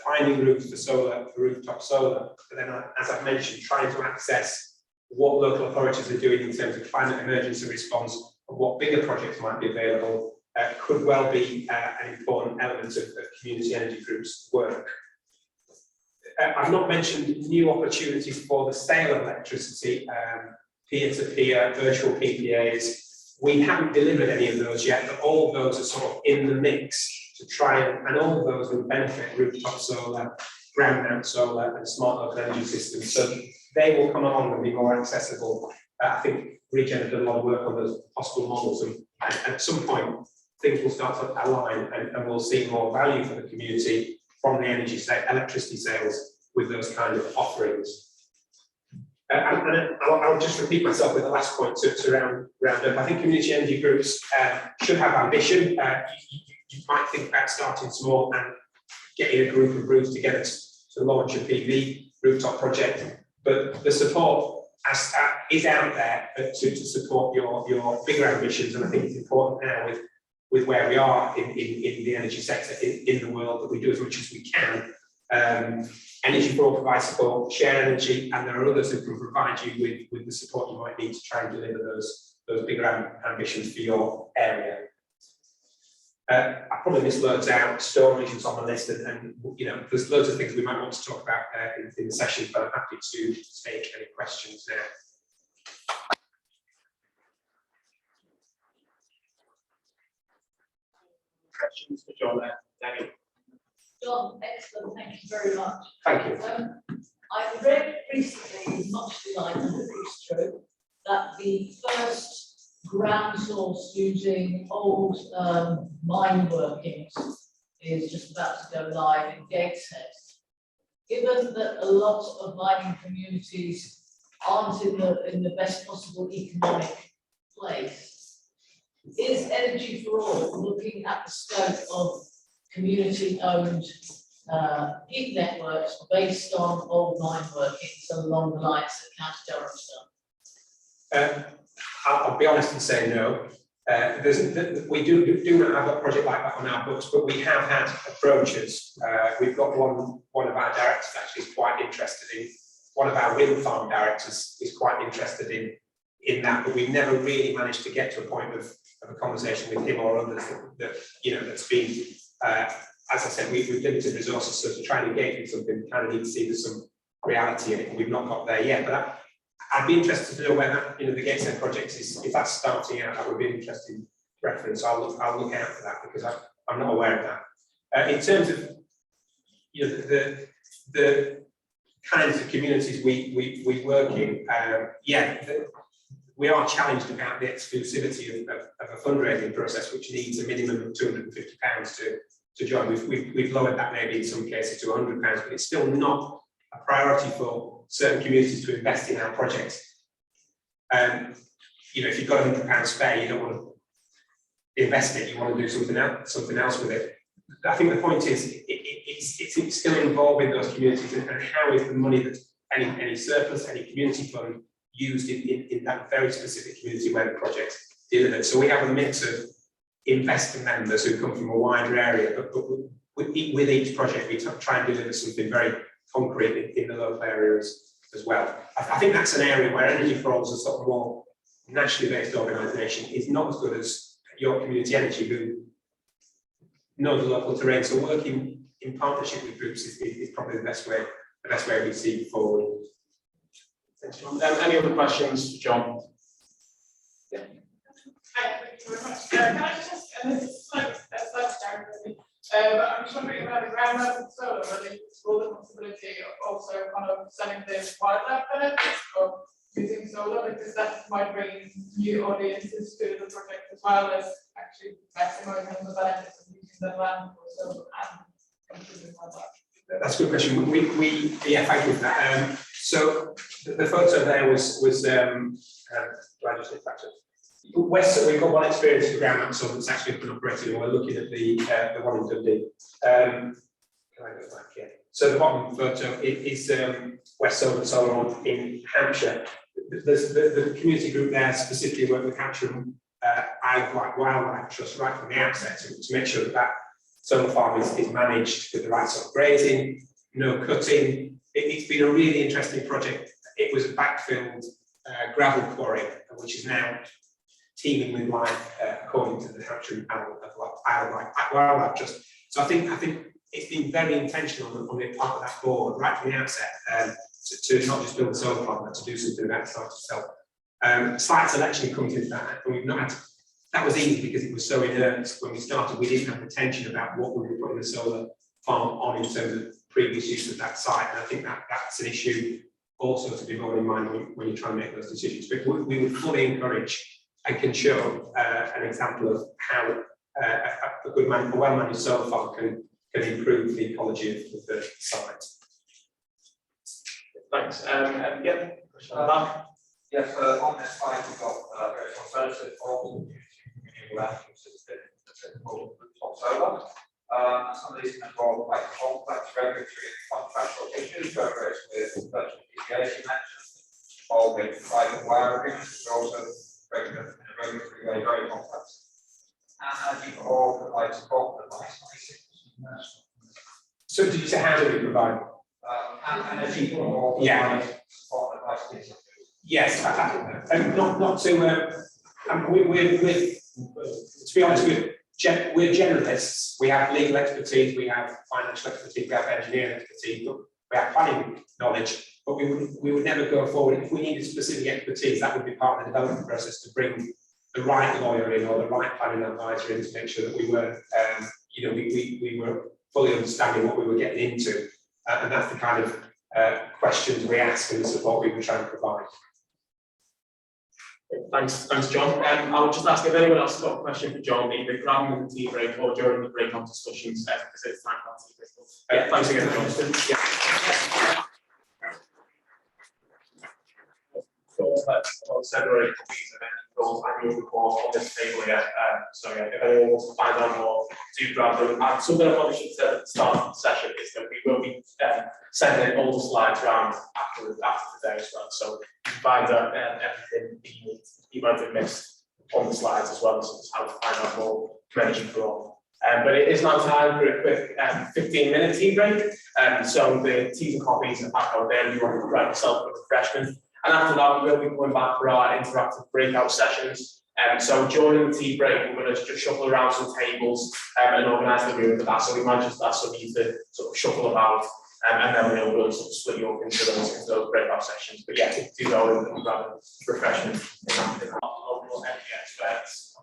Finding routes for rooftop solar, but then, as I've mentioned, trying to access what local authorities are doing in terms of climate emergency response and what bigger projects might be available could well be an important element of community energy groups' work. I've not mentioned new opportunities for the sale of electricity, peer-to-peer, virtual PPAs. We haven't delivered any of those yet, but all of those are sort of in the mix to try and all of those would benefit rooftop solar, ground mount solar and smart local energy systems. So they will come along and be more accessible. I think Regen have done a lot of work on those possible models, and at some point things will start to align, and we'll see more value for the community from the electricity sales with those kind of offerings. I'll just repeat myself with the last point to round up. I think community energy groups should have ambition. You might think about starting small and getting a group of groups together to launch a PV rooftop project, but the support is out there to support your bigger ambitions, and I think it's important now with where we are in the energy sector in the world that we do as much as we can. Energy for All provides support, Share Energy, and there are others who can provide you with the support you might need to try and deliver those bigger ambitions for your area. I probably missed loads out. Storage is on the list, and you know, there's loads of things we might want to talk about in the session, but I'm happy to take any questions now. Questions for John there, Daniel? John, excellent, thank you very much. Thank you. I read recently, with much delight, and it's true, that the first ground source using old mine workings is just about to go live in Gateshead. Given that a lot of mining communities aren't in the best possible economic place, is Energy for All looking at the scope of community-owned heat networks based on old mine workings along the lines that County Durham's done? I'll be honest and say no. We do not have a project like that on our books, but we have had approaches. We've got one of our directors actually is quite interested in, one of our wind farm directors is quite interested in that, but we've never really managed to get to a point of a conversation with him or others that you know, that's been as I said, we've limited resources, so to try and engage with something, we kind of need to see there's some reality in it, and we've not got there yet. But I'd be interested to know whether, you know, the Gateshead project is, if that's starting out, that would be an interesting reference. I'll look out for that, because I'm not aware of that. In terms of, you know, the kinds of communities we work in, we are challenged about the exclusivity of a fundraising process, which needs a minimum of £250 to join. We've lowered that maybe in some cases to £100, but it's still not a priority for certain communities to invest in our projects. You know, if you've got £100 spare, you don't want to invest it, you want to do something else with it. I think the point is, it's still involving those communities, and how is the money that any surplus, any community fund used in that very specific community where the project's delivered. So we have a mix of investor members who come from a wider area, but with each project we try and deliver something very concrete in the local areas as well. I think that's an area where Energy for All, as a sort of more nationally based organisation, is not as good as York Community Energy, who know the local terrain. So working in partnership with groups is probably the best way we see forward. Thanks, John. Any other questions for John? Hi, thank you very much. Can I just ask, and this is slightly down really, but I'm just wondering about the ground mounted solar, whether you explore the possibility of also kind of selling the wildlife benefits of using solar, because that might bring new audiences to the project, as well as actually maximising the benefits of using the land for solar and improving wildlife. That's a good question. Yeah, thank you for that. So the photo there was do I just get back to it? West, we've got one experience of ground mount solar that's actually up and operating, and we're looking at the one in Dundee. Can I go back here? So the bottom photo is West Solar in Hampshire. The community group there specifically worked with Hampshire Wildlife Trust right from the outset to make sure that solar farm is managed with the right sort of grazing, no cutting. It's been a really interesting project. It was a backfilled gravel quarry, which is now teeming with life, according to the Hampshire Wildlife Trust. So I think it's been very intentional on the part of that board right from the outset to not just build a solar farm, but to do something about it itself. Site selection comes into that, and we've not had to. That was easy because it was so inert when we started. We didn't have the tension about what we were putting the solar farm on in terms of previous use of that site, and I think that's an issue also to be borne in mind when you try and make those decisions. But we would fully encourage and can show an example of how a well-managed solar farm can improve the ecology of the site. Thanks. Yeah. Question on that. Yes, on this slide we've got various alternatives for renewable energy systems called rooftop solar. Some of these can involve quite complex regulatory and contractual issues, whether it's with virtual PPAs you mentioned, or with private wire agreements, which are also regulatory way very complex. And Energy for All provides support advice on these issues. So did you say how do we provide? Energy for All provides support advice on these issues. Yes, not to. To be honest, we're generalists. We have legal expertise, we have financial expertise, we have engineering expertise, we have planning knowledge. But we would never go forward if we needed specific expertise. That would be part of the development process to bring the right lawyer in or the right planning advisor in to make sure that we were, we were fully understanding what we were getting into, and that's the kind of questions we ask and the support we were trying to provide. Thanks, John. I would just ask if anyone else has got a question for John, either grabbing in the tea break or during the breakout discussions, because it's time for tea break. Thanks again, John. Separate copies of any annual report on this table here. So yeah, if anyone wants to find out more, do grab them. And something I probably should say at the start of the session is that we will be sending all the slides around after today as well. So you can find out everything you might have missed on the slides as well, so how to find out more Energy for All. But it is now time for a quick 15-minute tea break. So the teas and coffees are back out there if you want to grab yourself a refreshment. And after that, we will be going back for our interactive breakout sessions. So during the tea break, we're going to just shuffle around some tables and organise the room for that. So we might just ask some of you to sort of shuffle about, and then we'll sort of split you up into those breakout sessions. But yeah, do go and grab a refreshment in that local energy experts.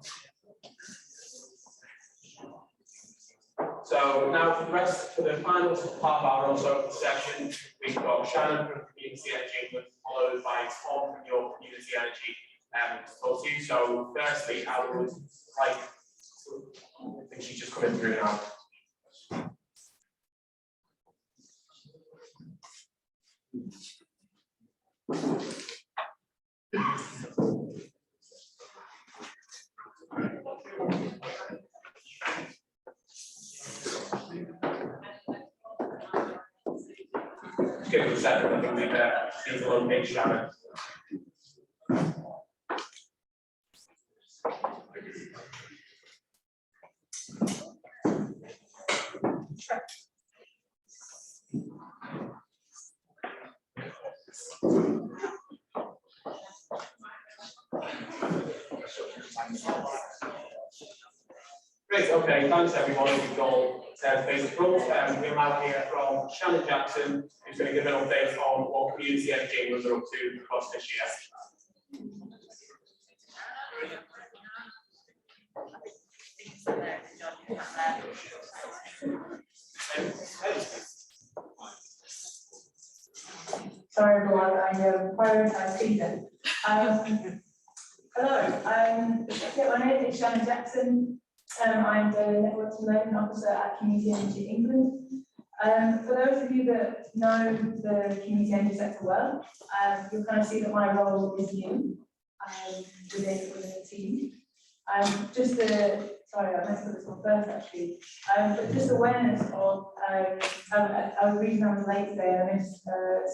So now for the final half hour or so of the session, we've got Shannon from Community Energy England, followed by Tom from your Community Energy to talk to you. So firstly, I would like I think she's just coming through now. Just give us a second, I think we need to locate Shannon. Great, okay, thanks everyone. We've all said basic rules. We'll now hear from Shannon Jackson, who's going to give an update on what Community Energy England are up to across this year. Sorry everyone, I prioritise Peter. Hello, my name is Shannon Jackson. I'm the Networks and Learning Officer at Community Energy England. For those of you that know the community energy sector well, you'll kind of see that my role is new within the team. Sorry, I messed up this one first actually, but just awareness of the reason I was late today, I missed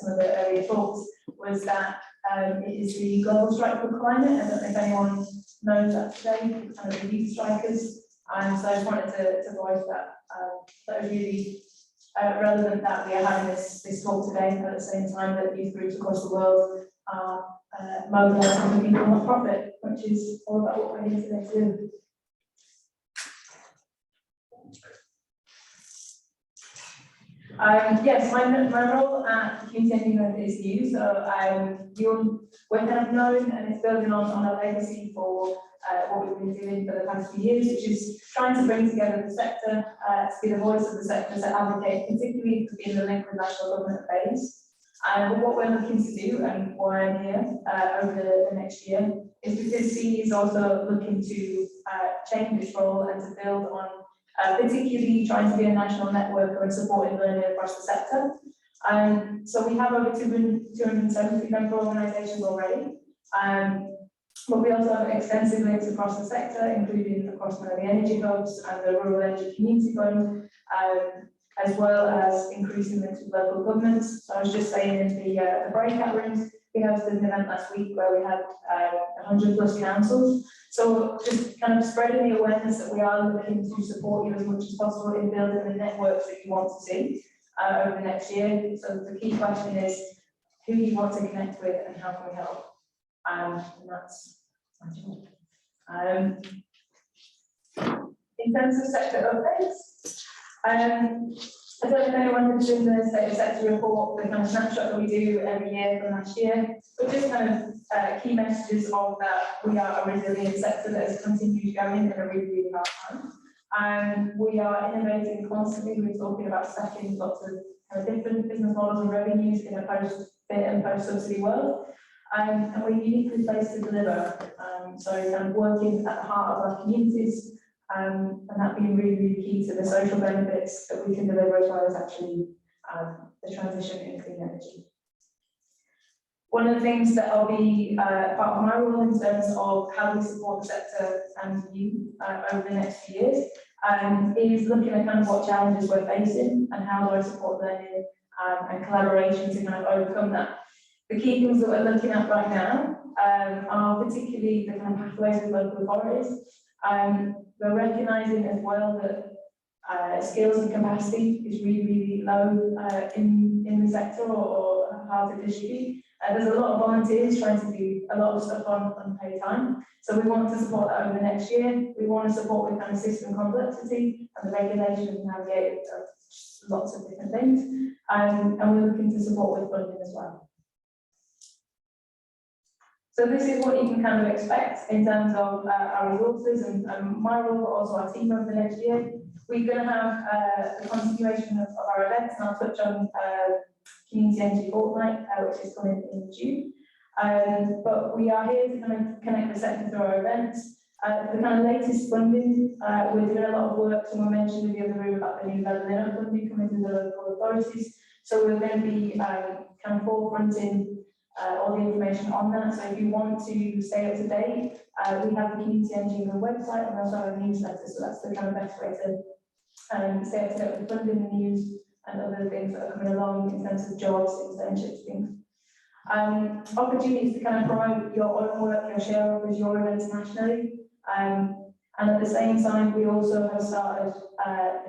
some of the earlier talks, was that it is the Global Strike for Climate. I don't know if anyone knows that today, kind of the youth strikers. So I just wanted to voice that. That was really relevant that we are having this talk today at the same time that youth groups across the world are mobilising for people not profit, which is all about what we're here today to do. Yes, my role at Community Energy England is new, so we're kind of known, and it's building on a legacy for what we've been doing for the past few years, which is trying to bring together the sector, to be the voice of the sector, to advocate, particularly to be in the link with national government phase. But what we're looking to do, and why I'm here over the next year, is because CE is also looking to change its role and to build on particularly trying to be a national networker and supporting learning across the sector. So we have over 270 member organisations already, but we also have extensive links across the sector, including across the energy hubs and the Rural Energy Community Fund, as well as increasing links with local governments. So I was just saying in the breakout rooms, we hosted an event last week where we had 100+ councils. So just kind of spreading the awareness that we are looking to support you as much as possible in building the networks that you want to see over the next year. So the key question is who you want to connect with and how can we help? And that's my job. In terms of sector updates, I don't know if anyone has seen the State of Sector report, the kind of snapshot that we do every year from last year, but just kind of key messages of that we are a resilient sector that has continued going in a really, really hard time. We are innovating constantly. We're talking about stacking lots of kind of different business models and revenues in a post-bit and post-subsidy world. And we're uniquely placed to deliver. So kind of working at the heart of our communities, and that being really, really key to the social benefits that we can deliver, as well as actually the transition in clean energy. One of the things that I'll be part of my role in terms of how we support the sector and you over the next few years is looking at kind of what challenges we're facing and how do I support learning and collaboration to kind of overcome that. The key things that we're looking at right now are particularly the kind of pathways with local authorities. We're recognising as well that skills and capacity is really, really low in the sector or hard to distribute. There's a lot of volunteers trying to do a lot of stuff on unpaid time. So we want to support that over the next year. We want to support with kind of system complexity and the regulation and navigate lots of different things. And we're looking to support with funding as well. So this is what you can kind of expect in terms of our resources and my role, but also our team over the next year. We're going to have the continuation of our events, and I'll touch on Community Energy Fortnight, which is coming in June. But we are here to kind of connect the sector through our events. The kind of latest funding, we're doing a lot of work. Someone mentioned in the other room about the new levelling up funding coming to the local authorities. So we're going to be kind of forefronting all the information on that. So if you want to stay up to date, we have the Community Energy website and also our newsletter. So that's the kind of best way to stay up to date with funding, the news, and other things that are coming along in terms of jobs, internships, things. Opportunities to kind of promote your own work, your shareholders, your events nationally. And at the same time, we also have started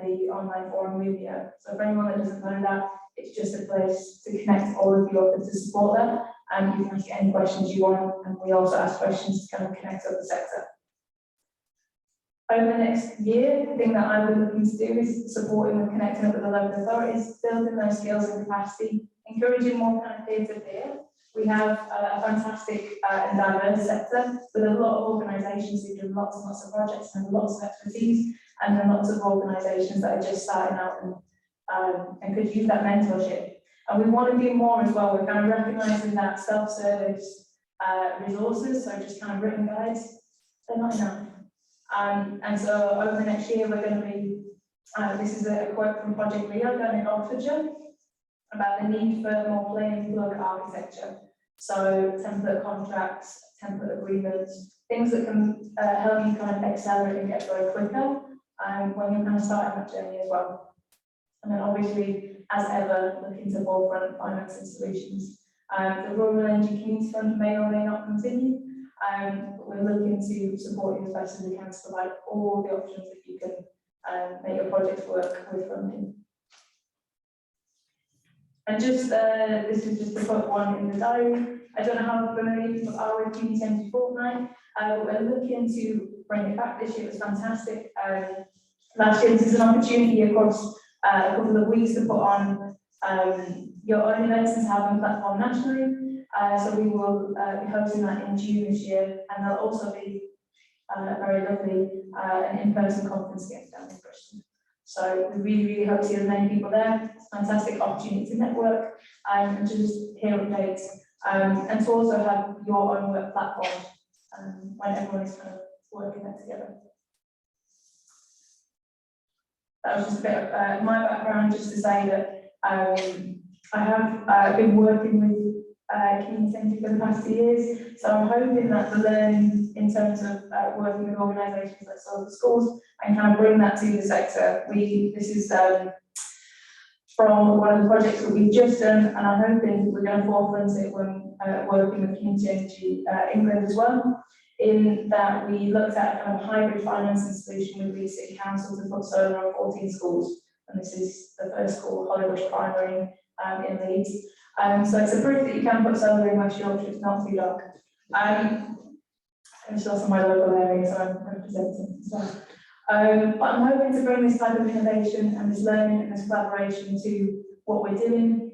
the online forum media. So for anyone that doesn't know that, it's just a place to connect all of you up and to support that. And you can ask any questions you want, and we also ask questions to kind of connect up the sector. Over the next year, the thing that I've been looking to do is supporting and connecting up with the local authorities, building those skills and capacity, encouraging more kind of peer-to-peer. We have a fantastic and diverse sector with a lot of organisations who do lots and lots of projects and lots of expertise, and then lots of organisations that are just starting out and could use that mentorship. And we want to do more as well. We're kind of recognising that self-service resources, so just kind of written guides, they're not enough. And so over the next year, we're going to be, this is a quote from Project Rio down in Oxfordshire, about the need for more plain and plug architecture. So template contracts, template agreements, things that can help you kind of accelerate and get going quicker when you're kind of starting that journey as well. And then obviously, as ever, looking to forefront finance and solutions. The Rural Energy Community Fund may or may not continue, but we're looking to support you as best as we can to provide all the options that you can make your projects work with funding. And just, this is just to put one in the diary. I don't know how familiar you are with Community Energy Fortnight. We're looking to bring it back this year. It was fantastic. Last year, this is an opportunity across a couple of weeks to put on your own events and to have a platform nationally. So we will be hosting that in June this year, and there'll also be very lovely an in-person conference again down in Bristol. So we really, really hope to see as many people there. It's a fantastic opportunity to network and to just hear updates and to also have your own work platform when everyone is kind of working that together. That was just a bit of my background, just to say that I have been working with community energy for the past 2 years, so I'm hoping that the learning in terms of working with organisations like Solar Schools, I can kind of bring that to the sector. This is from one of the projects that we've just done, and I'm hoping we're going to forefront it when working with Community Energy England as well, in that we looked at a kind of hybrid financing solution with the City Council to put solar on 14 schools, and this is the first school, Hollybush Primary, in Leeds. So it's a proof that you can put solar in West Yorkshire, it's not too dark. It's also my local area, so I'm representing. So, but I'm hoping to bring this type of innovation and this learning and this collaboration to what we're doing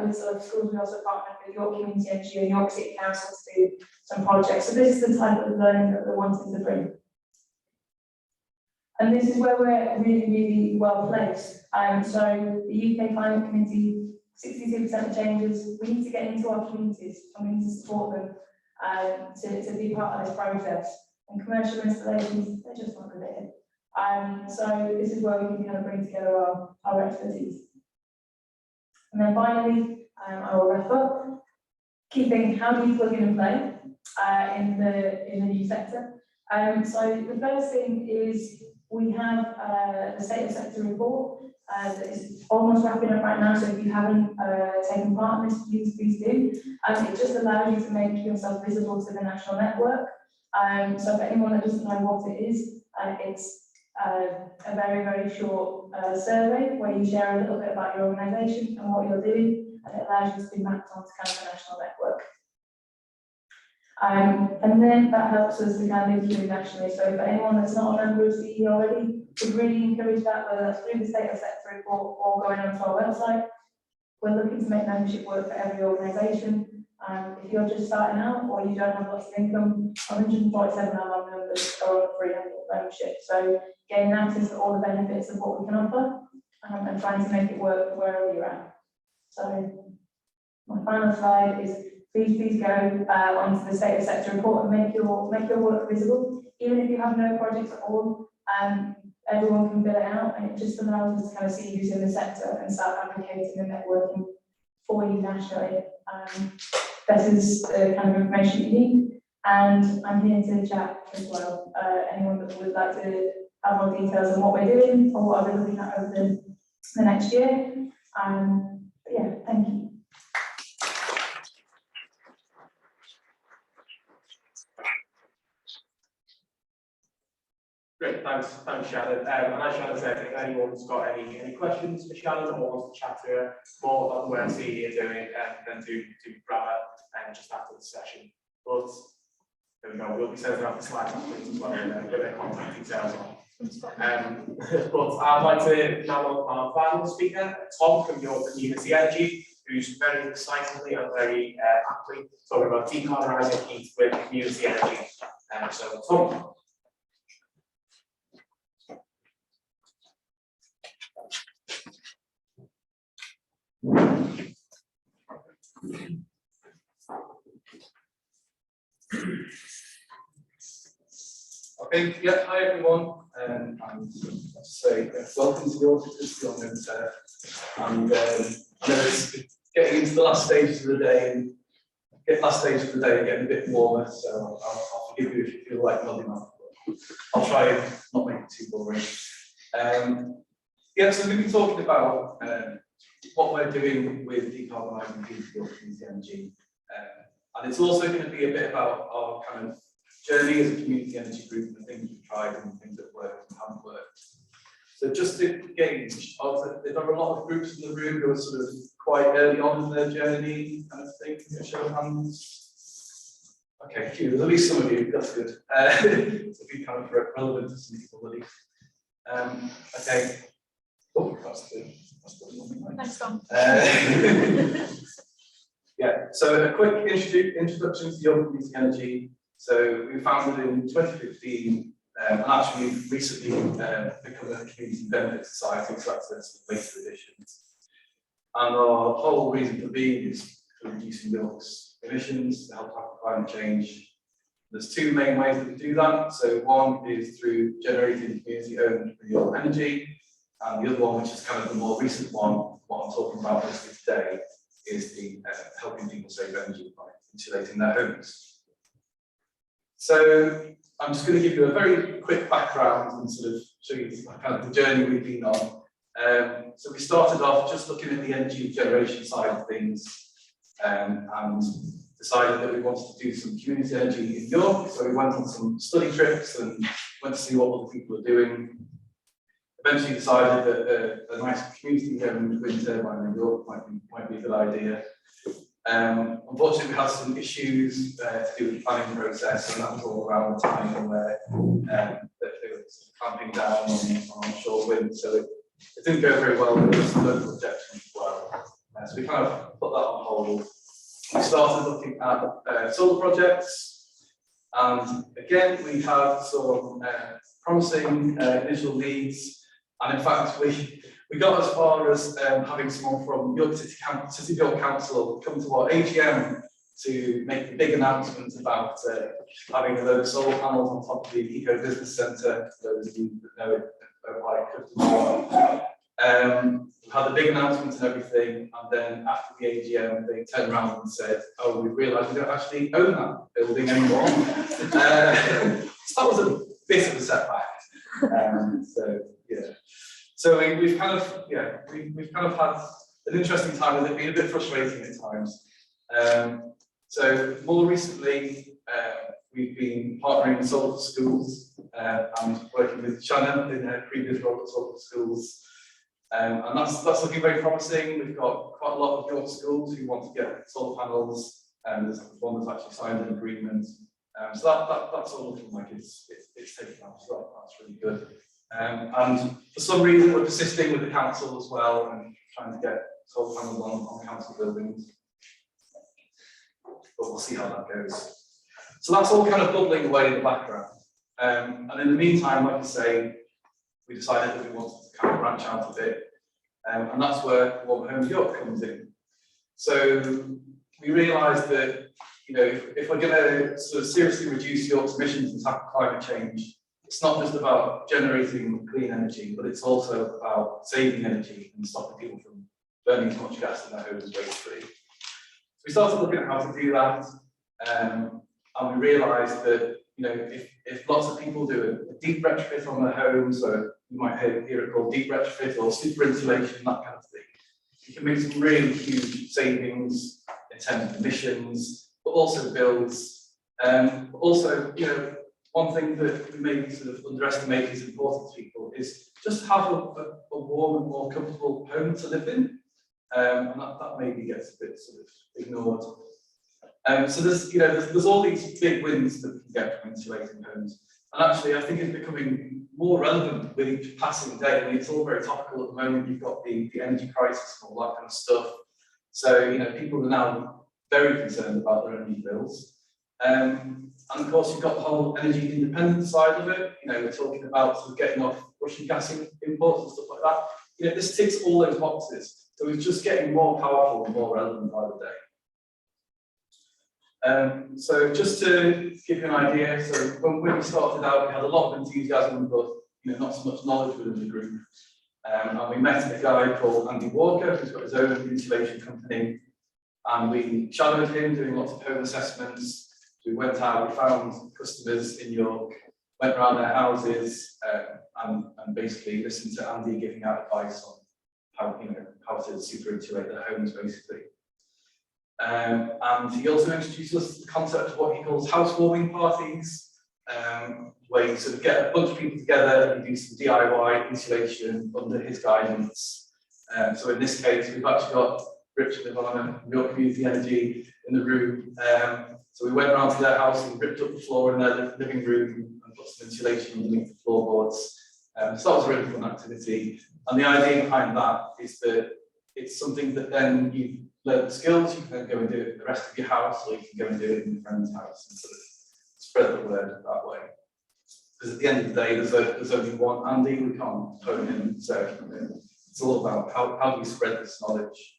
with Solar Schools. We also partnered with York Community Energy and York City Council to do some projects. So this is the type of learning that we're wanting to bring. And this is where we're really, really well placed. So the UK Climate Committee, 62% of changes, we need to get into our communities and we need to support them to be part of this process. And commercial installations, they're just not good at it. So this is where we can kind of bring together our expertise. And then finally, I will wrap up, keeping how do you plug in and play in the new sector. So the first thing is we have the State of Sector report that is almost wrapping up right now, so if you haven't taken part in this, please do. It just allows you to make yourself visible to the national network. So for anyone that doesn't know what it is, it's a very, very short survey where you share a little bit about your organisation and what you're doing, and it allows you to be mapped onto kind of a national network. And then that helps us to kind of move through nationally. So for anyone that's not a member of CE already, we really encourage that, whether that's through the State Sector report or going onto our website. We're looking to make membership work for every organisation. If you're just starting out or you don't have lots of income, 147 of our members are on a free annual membership. So gaining access to all the benefits of what we can offer and trying to make it work wherever you're at. So my final slide is please go onto the State Sector report and make your work visible. Even if you have no projects at all, everyone can fill it out, and it just allows us to kind of see who's in the sector and start advocating and networking for you nationally. This is the kind of information you need, and I'm here to chat as well. Anyone that would like to have more details on what we're doing or what we're looking at over the next year. But yeah, thank you. Great, thanks Shannon. And as Shannon said, if anyone's got any questions for Shannon or wants to chat to her more about the work CE is doing, then do grab her just after the session. But there we go, we'll be sending out the slides afterwards as well with their contact details on. But I'd like to now welcome our final speaker, Tom from your Community Energy, who's very excitedly and very aptly talking about decarbonising heat with community energy. So Tom. Okay, yeah, hi everyone, and let's say welcome to the auditors comment, and I know it's getting into the last stages of the day, and getting a bit warmer, so I'll forgive you if you feel like nodding off. I'll try and not make it too boring. Yeah, so we've been talking about what we're doing with decarbonising community energy, and it's also going to be a bit about our kind of journey as a community energy group and the things we've tried and the things that worked and haven't worked. So just to gauge, there are a lot of groups in the room who are sort of quite early on in their journey, kind of thing. Can you show of hands? Okay, phew, there's at least some of you, that's good. To be kind of relevant to some people at least. Okay. Oh, that's good. Thanks, Tom. Yeah, so a quick introduction to Young Community Energy. So we were founded in 2015, and actually we've recently become a community benefit society, so that's the latest edition. And our whole reason for being is for reducing York's emissions to help tackle climate change. There's two main ways that we do that. So one is through generating community-owned renewable energy, and the other one, which is kind of the more recent one, what I'm talking about mostly today, is the helping people save energy by insulating their homes. So I'm just going to give you a very quick background and sort of show you kind of the journey we've been on. So we started off just looking at the energy generation side of things, and decided that we wanted to do some community energy in York. So we went on some study trips and went to see what other people are doing. Eventually decided that a nice community-owned wind turbine in York might be a good idea. Unfortunately, we had some issues to do with the planning process, and that was all around the time where they were clamping down on onshore wind, so it didn't go very well. There was some local objections as well. So we kind of put that on hold. We started looking at solar projects, and again, we had some promising initial leads, and in fact, we got as far as having someone from York City York Council come to our AGM to make a big announcement about having a load of solar panels on top of the Eco Business Centre. For those of you that know it, we had a big announcement and everything, and then after the AGM, they turned around and said, "Oh, we've realised we don't actually own that building anymore." So that was a bit of a setback. So yeah. So we've kind of had an interesting time with it, been a bit frustrating at times. So more recently, we've been partnering with Solar for Schools and working with Shannon in her previous role at Solar for Schools And that's looking very promising. We've got quite a lot of York schools who want to get solar panels, and there's one that's actually signed an agreement. So that's all looking like it's taking off, so that's really good. And for some reason, we're persisting with the council as well and trying to get solar panels on council buildings. But we'll see how that goes. So that's all kind of bubbling away in the background. And in the meantime, like I say, we decided that we wanted to kind of branch out a bit. And that's where Warm Homes York comes in. So we realised that, you know, if we're going to sort of seriously reduce York's emissions and tackle climate change, it's not just about generating clean energy, but it's also about saving energy and stopping people from burning as much gas in their homes wastefully. So we started looking at how to do that, and we realised that, you know, if lots of people do a deep retrofit on their home, so you might hear it called deep retrofit or super insulation, that kind of thing, you can make some really huge savings in terms of emissions, but also builds. Also, you know, one thing that we may sort of underestimate is important to people is just have a warm and more comfortable home to live in, and that maybe gets a bit sort of ignored. So there's all these big wins that we can get from insulating homes, and actually I think it's becoming more relevant with each passing day. I mean, it's all very topical at the moment. You've got the energy crisis and all that kind of stuff. So, you know, people are now very concerned about their energy bills. And of course, you've got the whole energy independence side of it. You know, we're talking about sort of getting off Russian gas imports and stuff like that. You know, this ticks all those boxes. So it's just getting more powerful and more relevant by the day. So just to give you an idea, so when we started out, we had a lot of enthusiasm, but, you know, not so much knowledge within the group. And we met a guy called Andy Walker, who's got his own insulation company, and we shadowed him doing lots of home assessments. We went out, we found customers in York, went around their houses, and basically listened to Andy giving out advice on how, you know, how to super insulate their homes, basically. And he also introduced us to the concept of what he calls housewarming parties, where you sort of get a bunch of people together and do some DIY insulation under his guidance. So in this case, we've actually got Richard and Ivana from York Community Energy in the room. So we went around to their house and ripped up the floor in their living room and put some insulation underneath the floorboards. So that was a really fun activity. And the idea behind that is that it's something that then you've learned the skills, you can then go and do it in the rest of your house, or you can go and do it in your friend's house and sort of spread the word that way. Because at the end of the day, there's only one Andy, we can't phone him, so it's all about how do we spread this knowledge.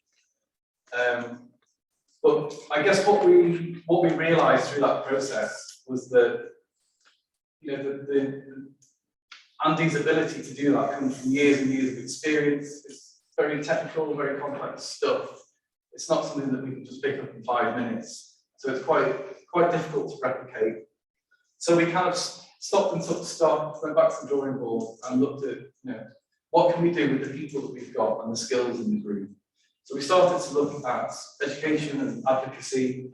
But I guess what we realised through that process was that, you know, Andy's ability to do that comes from years and years of experience. It's very technical, very complex stuff. It's not something that we can just pick up in 5 minutes. So it's quite difficult to replicate. So we kind of stopped and took stock, went back to the drawing board and looked at, you know, what can we do with the people that we've got and the skills in the group. So we started to look at education and advocacy,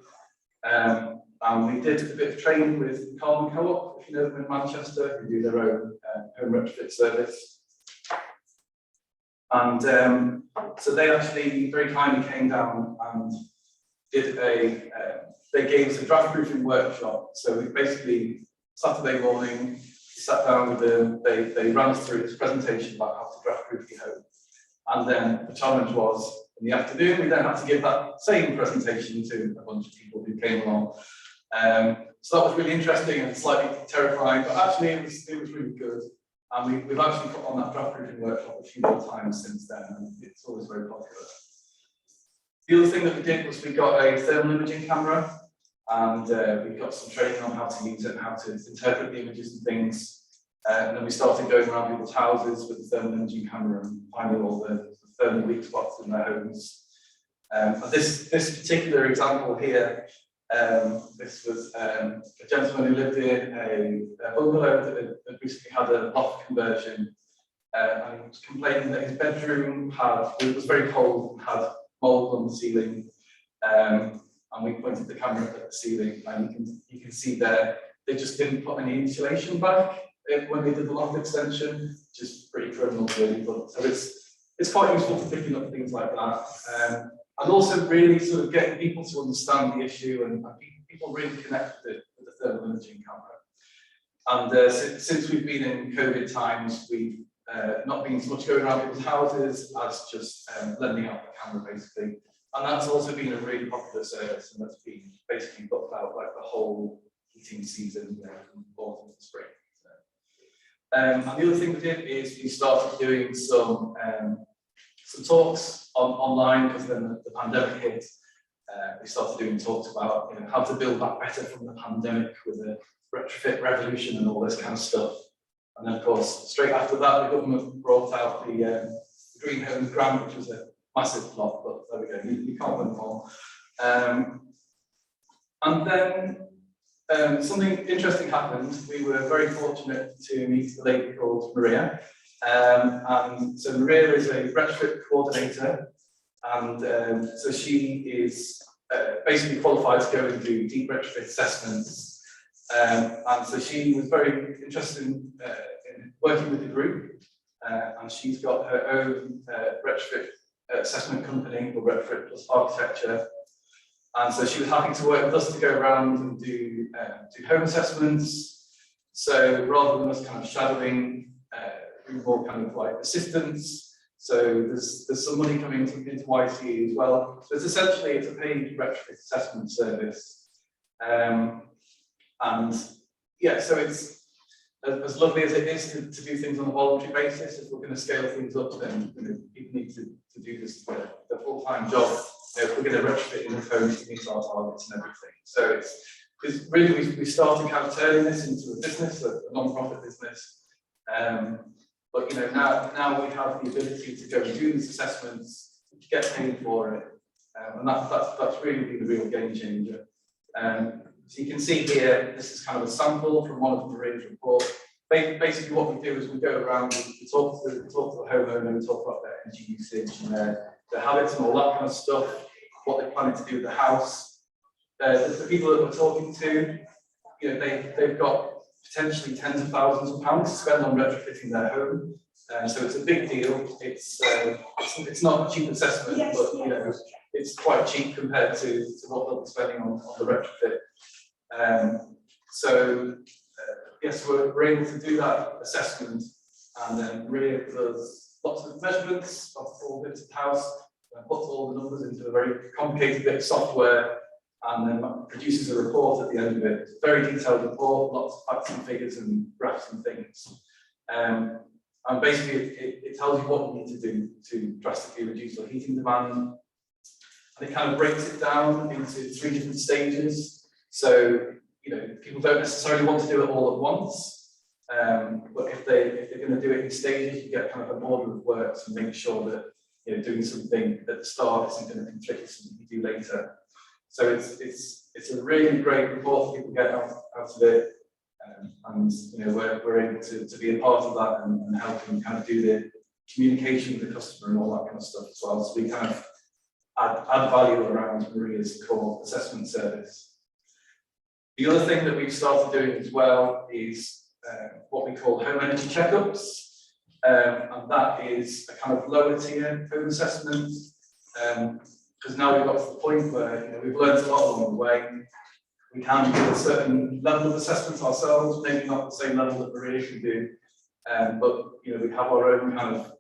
and we did a bit of training with Carbon Co-op, if you know them in Manchester, who do their own home retrofit service. And so they actually very kindly came down and did they gave us a draft proofing workshop. So we basically, Saturday morning, we sat down with them, they ran us through this presentation about how to draft proof your home. And then the challenge was, in the afternoon, we then had to give that same presentation to a bunch of people who came along. So that was really interesting and slightly terrifying, but actually it was really good. And we've actually put on that draft proofing workshop a few more times since then, and it's always very popular. The other thing that we did was we got a thermal imaging camera, and we got some training on how to use it and how to interpret the images and things. And then we started going around people's houses with the thermal imaging camera and finding all the thermal weak spots in their homes. And this particular example here, this was a gentleman who lived in a bungalow that had recently had a loft conversion, and he was complaining that his bedroom was very cold and had mold on the ceiling. And we pointed the camera at the ceiling, and you can see there they just didn't put any insulation back when they did the loft extension, which is pretty criminal, really. But so it's quite useful for picking up things like that. And also really sort of getting people to understand the issue and people really connect with the thermal imaging camera. And since we've been in COVID times, we've not been so much going around people's houses as just lending out the camera basically. And that's also been a really popular service, and that's been basically booked out like the whole heating season, from autumn to spring. And the other thing we did is we started doing some talks online, because then the pandemic hit. We started doing talks about how to build back better from the pandemic with a retrofit revolution and all this kind of stuff. And then of course, straight after that, the government brought out the Green Homes Grant, which was a massive flop, but there we go, you can't win them all. And then something interesting happened. We were very fortunate to meet a lady called Maria. And so Maria is a retrofit coordinator, and so she is basically qualified to go and do deep retrofit assessments. And so she was very interested in working with the group, and she's got her own retrofit assessment company called Retrofit Plus Architecture. And so she was happy to work with us to go around and do home assessments. So rather than us kind of shadowing, we were more kind of like assistants. So there's some money coming into YCE as well. So it's a paid retrofit assessment service. And yeah, so it's as lovely as it is to do things on a voluntary basis. If we're going to scale things up, then people need to do this the full-time job. If we're going to retrofit in the homes to meet our targets and everything. So it's really, we started kind of turning this into a business, a non-profit business. But now we have the ability to go and do these assessments, get paid for it, and that's really been the real game changer. So you can see here, this is kind of a sample from one of Maria's reports. Basically, what we do is we go around, we talk to the homeowner, we talk about their energy usage and their habits and all that kind of stuff, what they're planning to do with the house. The people that we're talking to, they've got potentially tens of thousands of pounds to spend on retrofitting their home. So it's a big deal. It's not a cheap assessment, yes, but it's quite cheap compared to what they'll be spending on the retrofit. Yes, we're able to do that assessment, and then Maria does lots of measurements of all bits of the house, puts all the numbers into a very complicated bit of software, and then produces a report at the end of it. It's a very detailed report, lots of facts and figures and graphs and things. And basically, it tells you what you need to do to drastically reduce your heating demand. And it kind of breaks it down into 3 different stages. So, people don't necessarily want to do it all at once. But if they're going to do it in stages, you get kind of an order of work to make sure that doing something at the start isn't going to conflict with something you do later. So it's a really great report people get out of it, and we're able to be a part of that and help them kind of do the communication with the customer and all that kind of stuff as well. So we kind of add value around Maria's core assessment service. The other thing that we've started doing as well is what we call home energy checkups, and that is a kind of lower tier home assessment. Because now we've got to the point where we've learned a lot along the way. We can do a certain level of assessment ourselves, maybe not the same level that Maria can do, but we have our own kind of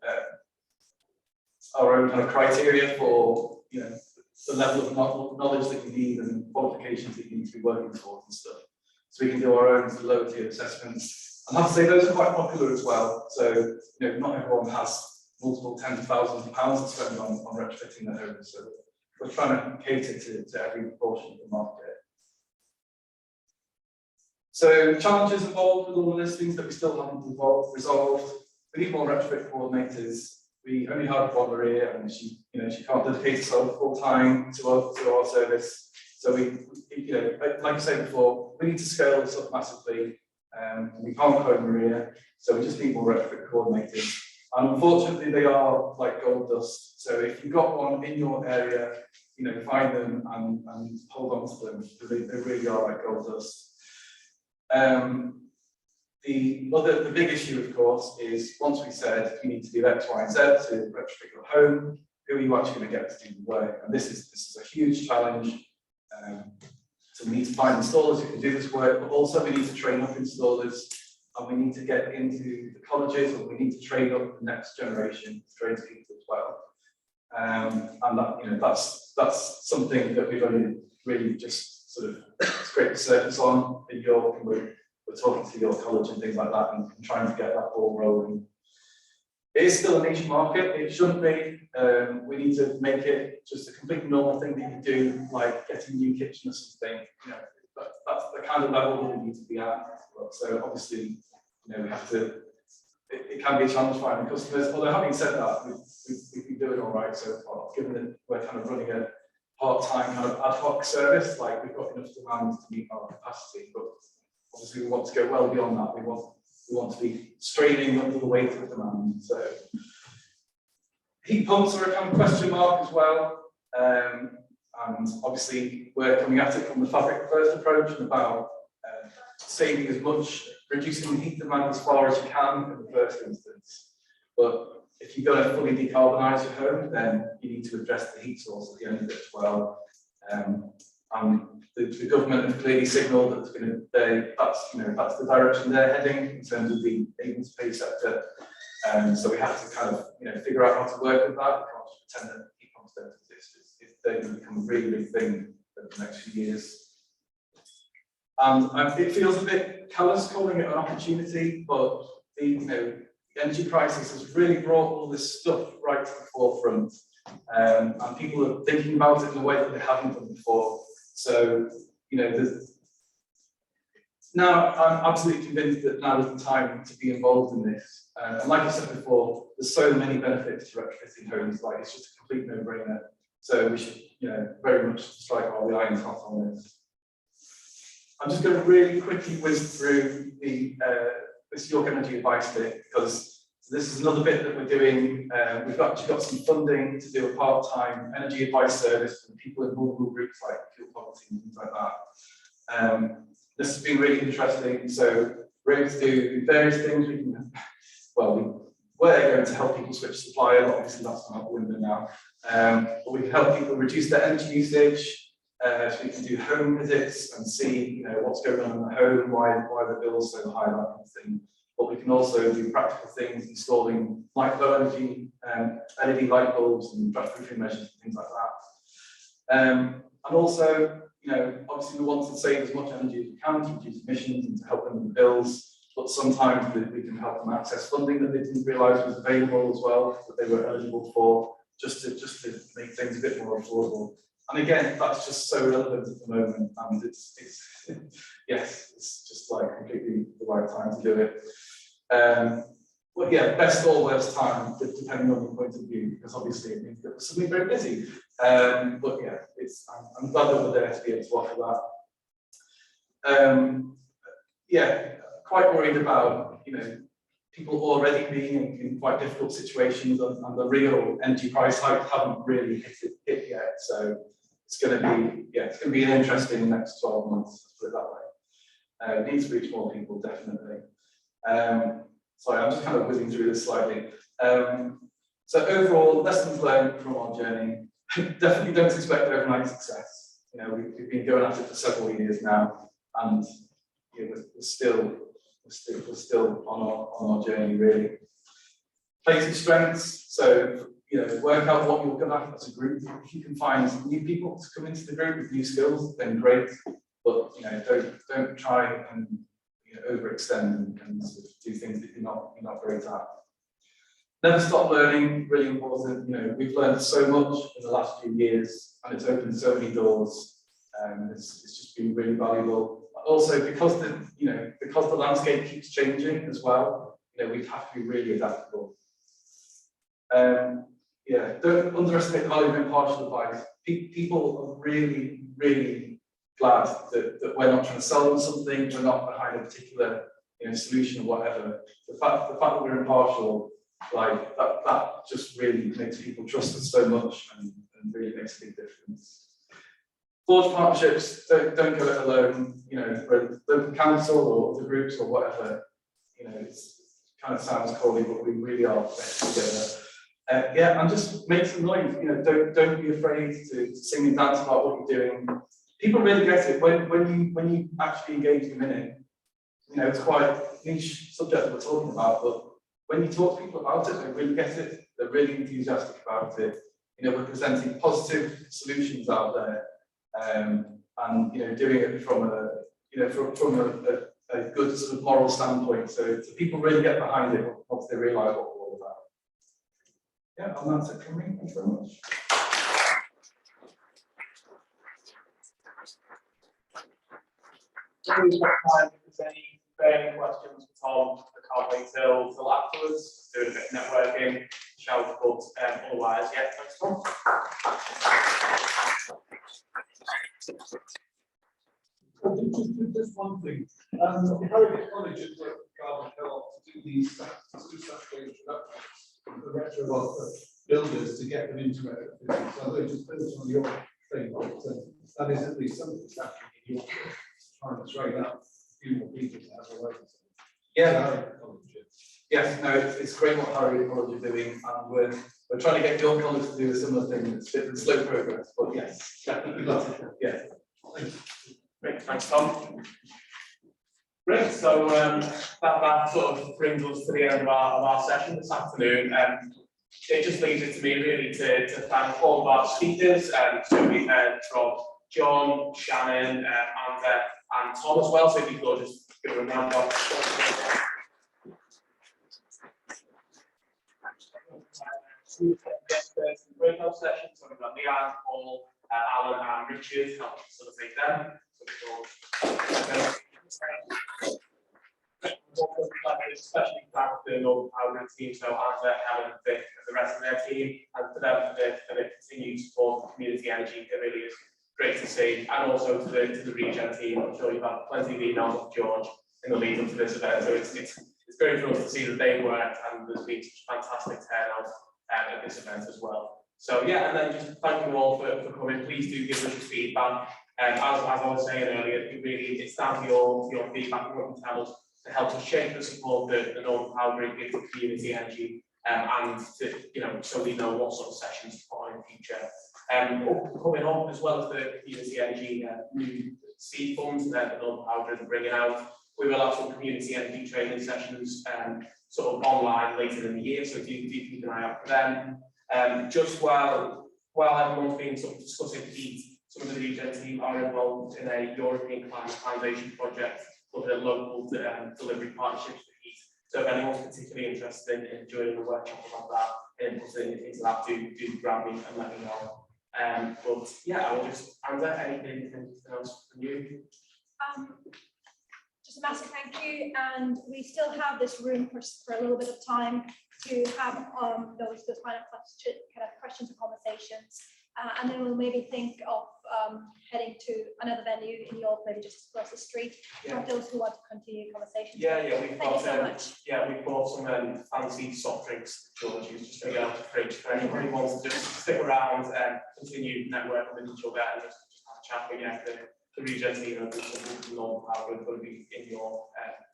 criteria for the level of knowledge that you need and qualifications that you need to be working towards and stuff. So we can do our own lower tier assessments. And I have to say those are quite popular as well. So not everyone has multiple tens of thousands of pounds to spend on retrofitting their homes. So we're trying to cater to every portion of the market. So challenges involved with all of these things that we still haven't resolved. We need more retrofit coordinators. We only have one Maria, and she can't dedicate herself full time to our service. So like I said before, we need to scale this up massively. We can't code Maria, so we just need more retrofit coordinators. And unfortunately, they are like gold dust. So if you've got one in your area, find them and hold on to them, because they really are like gold dust. the big issue, of course, is once we said you need to do X, Y, and Z to retrofit your home, who are you actually going to get to do the work? And this is a huge challenge. So we need to find installers who can do this work, but also we need to train up installers, and we need to get into the colleges, and we need to train up the next generation of tradespeople as well. And that, that's something that we've only really just sort of scraped the surface on in York, and we're talking to your college and things like that, and trying to get that ball rolling. It is still a niche market. It shouldn't be. We need to make it just a completely normal thing that you do, like getting a new kitchen or something. That's the kind of level that we need to be at. So obviously, we have to. It can be a challenge finding customers. Although having said that, we've been doing all right so far. Given that we're kind of running a part-time kind of ad hoc service, like we've got enough demand to meet our capacity, but obviously we want to go well beyond that. We want to be straining under the weight of demand. So heat pumps are a kind of question mark as well. And obviously we're coming at it from the fabric first approach and about saving as much, reducing the heat demand as far as you can in the first instance. But if you're going to fully decarbonise your home, then you need to address the heat source at the end of it as well. And the government have clearly signalled that it's going to, that's the direction they're heading in terms of the able to pay sector. So we have to kind of, figure out how to work with that. We can't just pretend that heat pumps don't exist. They're going to become a really big thing over the next few years. And it feels a bit callous calling it an opportunity, but the energy crisis has really brought all this stuff right to the forefront, and people are thinking about it in a way that they haven't done before. So, now I'm absolutely convinced that now is the time to be involved in this. And like I said before, there's so many benefits to retrofitting homes, like it's just a complete no-brainer. So we should, very much strike while the iron's hot on this. I'm just going to really quickly whiz through this York Energy Advice bit, because this is another bit that we're doing. We've actually got some funding to do a part-time energy advice service for people in vulnerable groups like fuel poverty and things like that. This has been really interesting. So we're able to do various things. We were going to help people switch supplier, but obviously that's not out the window now. But we can help people reduce their energy usage. So we can do home visits and see, what's going on in the home, why the bill's so high, that kind of thing. But we can also do practical things, installing low energy LED light bulbs and draft proofing measures and things like that. And also, obviously we want to save as much energy as we can to reduce emissions and to help them with the bills. But sometimes we can help them access funding that they didn't realise was available as well, that they were eligible for, just to make things a bit more affordable. And again, that's just so relevant at the moment, and it's just like completely the right time to do it. But yeah, best or worst time, depending on your point of view, because obviously it means that we're suddenly very busy. But yeah, I'm glad that we're there to be able to offer that. Yeah, quite worried about people already being in quite difficult situations, and the real energy price hikes haven't really hit yet. So it's going to be an interesting next 12 months, let's put it that way. It needs to reach more people, definitely. Sorry, I'm just kind of whizzing through this slightly. So overall, lessons learned from our journey. Definitely don't expect overnight success. We've been going at it for several years now, and we're still on our journey, really. Play to strengths. So work out what you're good at as a group. If you can find new people to come into the group with new skills, then great. But don't try and overextend and sort of do things that you're not great at. Never stop learning, really important. We've learned so much in the last few years, and it's opened so many doors. It's just been really valuable. Also, because the landscape keeps changing as well, we have to be really adaptable. Don't underestimate the value of impartial advice. People are really, really glad that we're not trying to sell them something, we're not behind a particular solution or whatever. The fact that we're impartial, like that just really makes people trust us so much, and really makes a big difference. Forge partnerships, don't go it alone, for the council or the groups or whatever. you know, it's kind of sounds corny, but we really are better together. Yeah, and just make some noise. You know, don't be afraid to sing and dance about what you're doing. People really get it when you actually engage them in it. You know, it's quite a niche subject that we're talking about, but when you talk to people about it, they really get it. They're really enthusiastic about it. You know, we're presenting positive solutions out there, and you know, doing it from a good sort of moral standpoint. So people really get behind it once they realise what we're all about. Yeah, and that's it from me. Thank you very much. So we've got time if there's any burning questions for Tom. I can't wait till afterwards, doing a bit of networking, shout, but otherwise, yeah, thanks, Tom. Just one thing. Harrogate College has worked with Carbon Co-op to do these statutory introductions, the retro builders to get them into it. So they just built on your thing, but that is at least something that's happening in your trying to train up a few more people to have a way. Yeah. Yes, no, it's great what Harrogate College are doing, and we're trying to get your college to do a similar thing. It's been slow progress, but yes, definitely got it. Yeah. Great, thanks, Tom. Great, so that sort of brings us to the end of our session this afternoon. It just leaves it to me really to thank all of our speakers. So we heard from John, Shannon, and Tom as well. So if you could just give a round of breakout sessions. So we've got Leanne, Paul, Alan, and Richard helping facilitate them. Especially thank the Northern Powergrid team, so Anza, Helen, Vic, and the rest of their team, and for them for the continued support of community energy. It really is great to see, and also to the Regen team. I'm sure you've had plenty of emails of George in the lead up to this event, so it's great for us to see that they've worked, and there's been such fantastic turnout at this event as well. So yeah, and then just thank you all for coming. Please do give us your feedback. As I was saying earlier, it's down to your feedback and what you tell us to help us shape the support that the Northern Powergrid gives to community energy, and to, you know, so we know what sort of sessions to put on in the future. Coming up, as well as the community energy new seed funds that the Northern Powergrid are bringing out, we will have some community energy training sessions sort of online later in the year, so do keep an eye out for them. Just while everyone's been sort of discussing heat, some of the Regen team are involved in a European Climate Foundation project, looking at local delivery partnerships for heat. So if anyone's particularly interested in joining a workshop about that and putting into that, do grab me and let me know. But yeah, I will just answer anything else from you. Just a massive thank you, and we still have this room for a little bit of time to have those final questions and conversations, and then we'll maybe think of heading to another venue in York, maybe just across the street, for those who want to continue conversations. We've bought some fancy soft drinks. George is just going to go out to the fridge for anyone who wants to just stick around and continue networking with each other and just have a chat. But yeah, the Regen team and the Northern Powergrid will be in York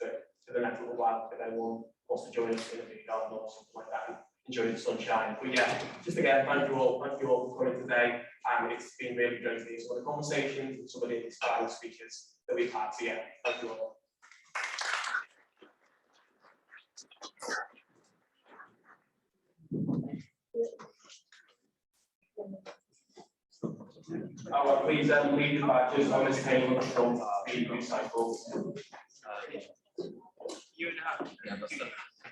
for the next little while if anyone wants to join us in a big garden or something like that and enjoy the sunshine. But yeah, just again, thank you all for coming today. And it's been really great to hear some of the conversations and some of the inspiring speakers that we've had. So yeah, thank you all. Please leave the badges on this table at the front, be recycled. You and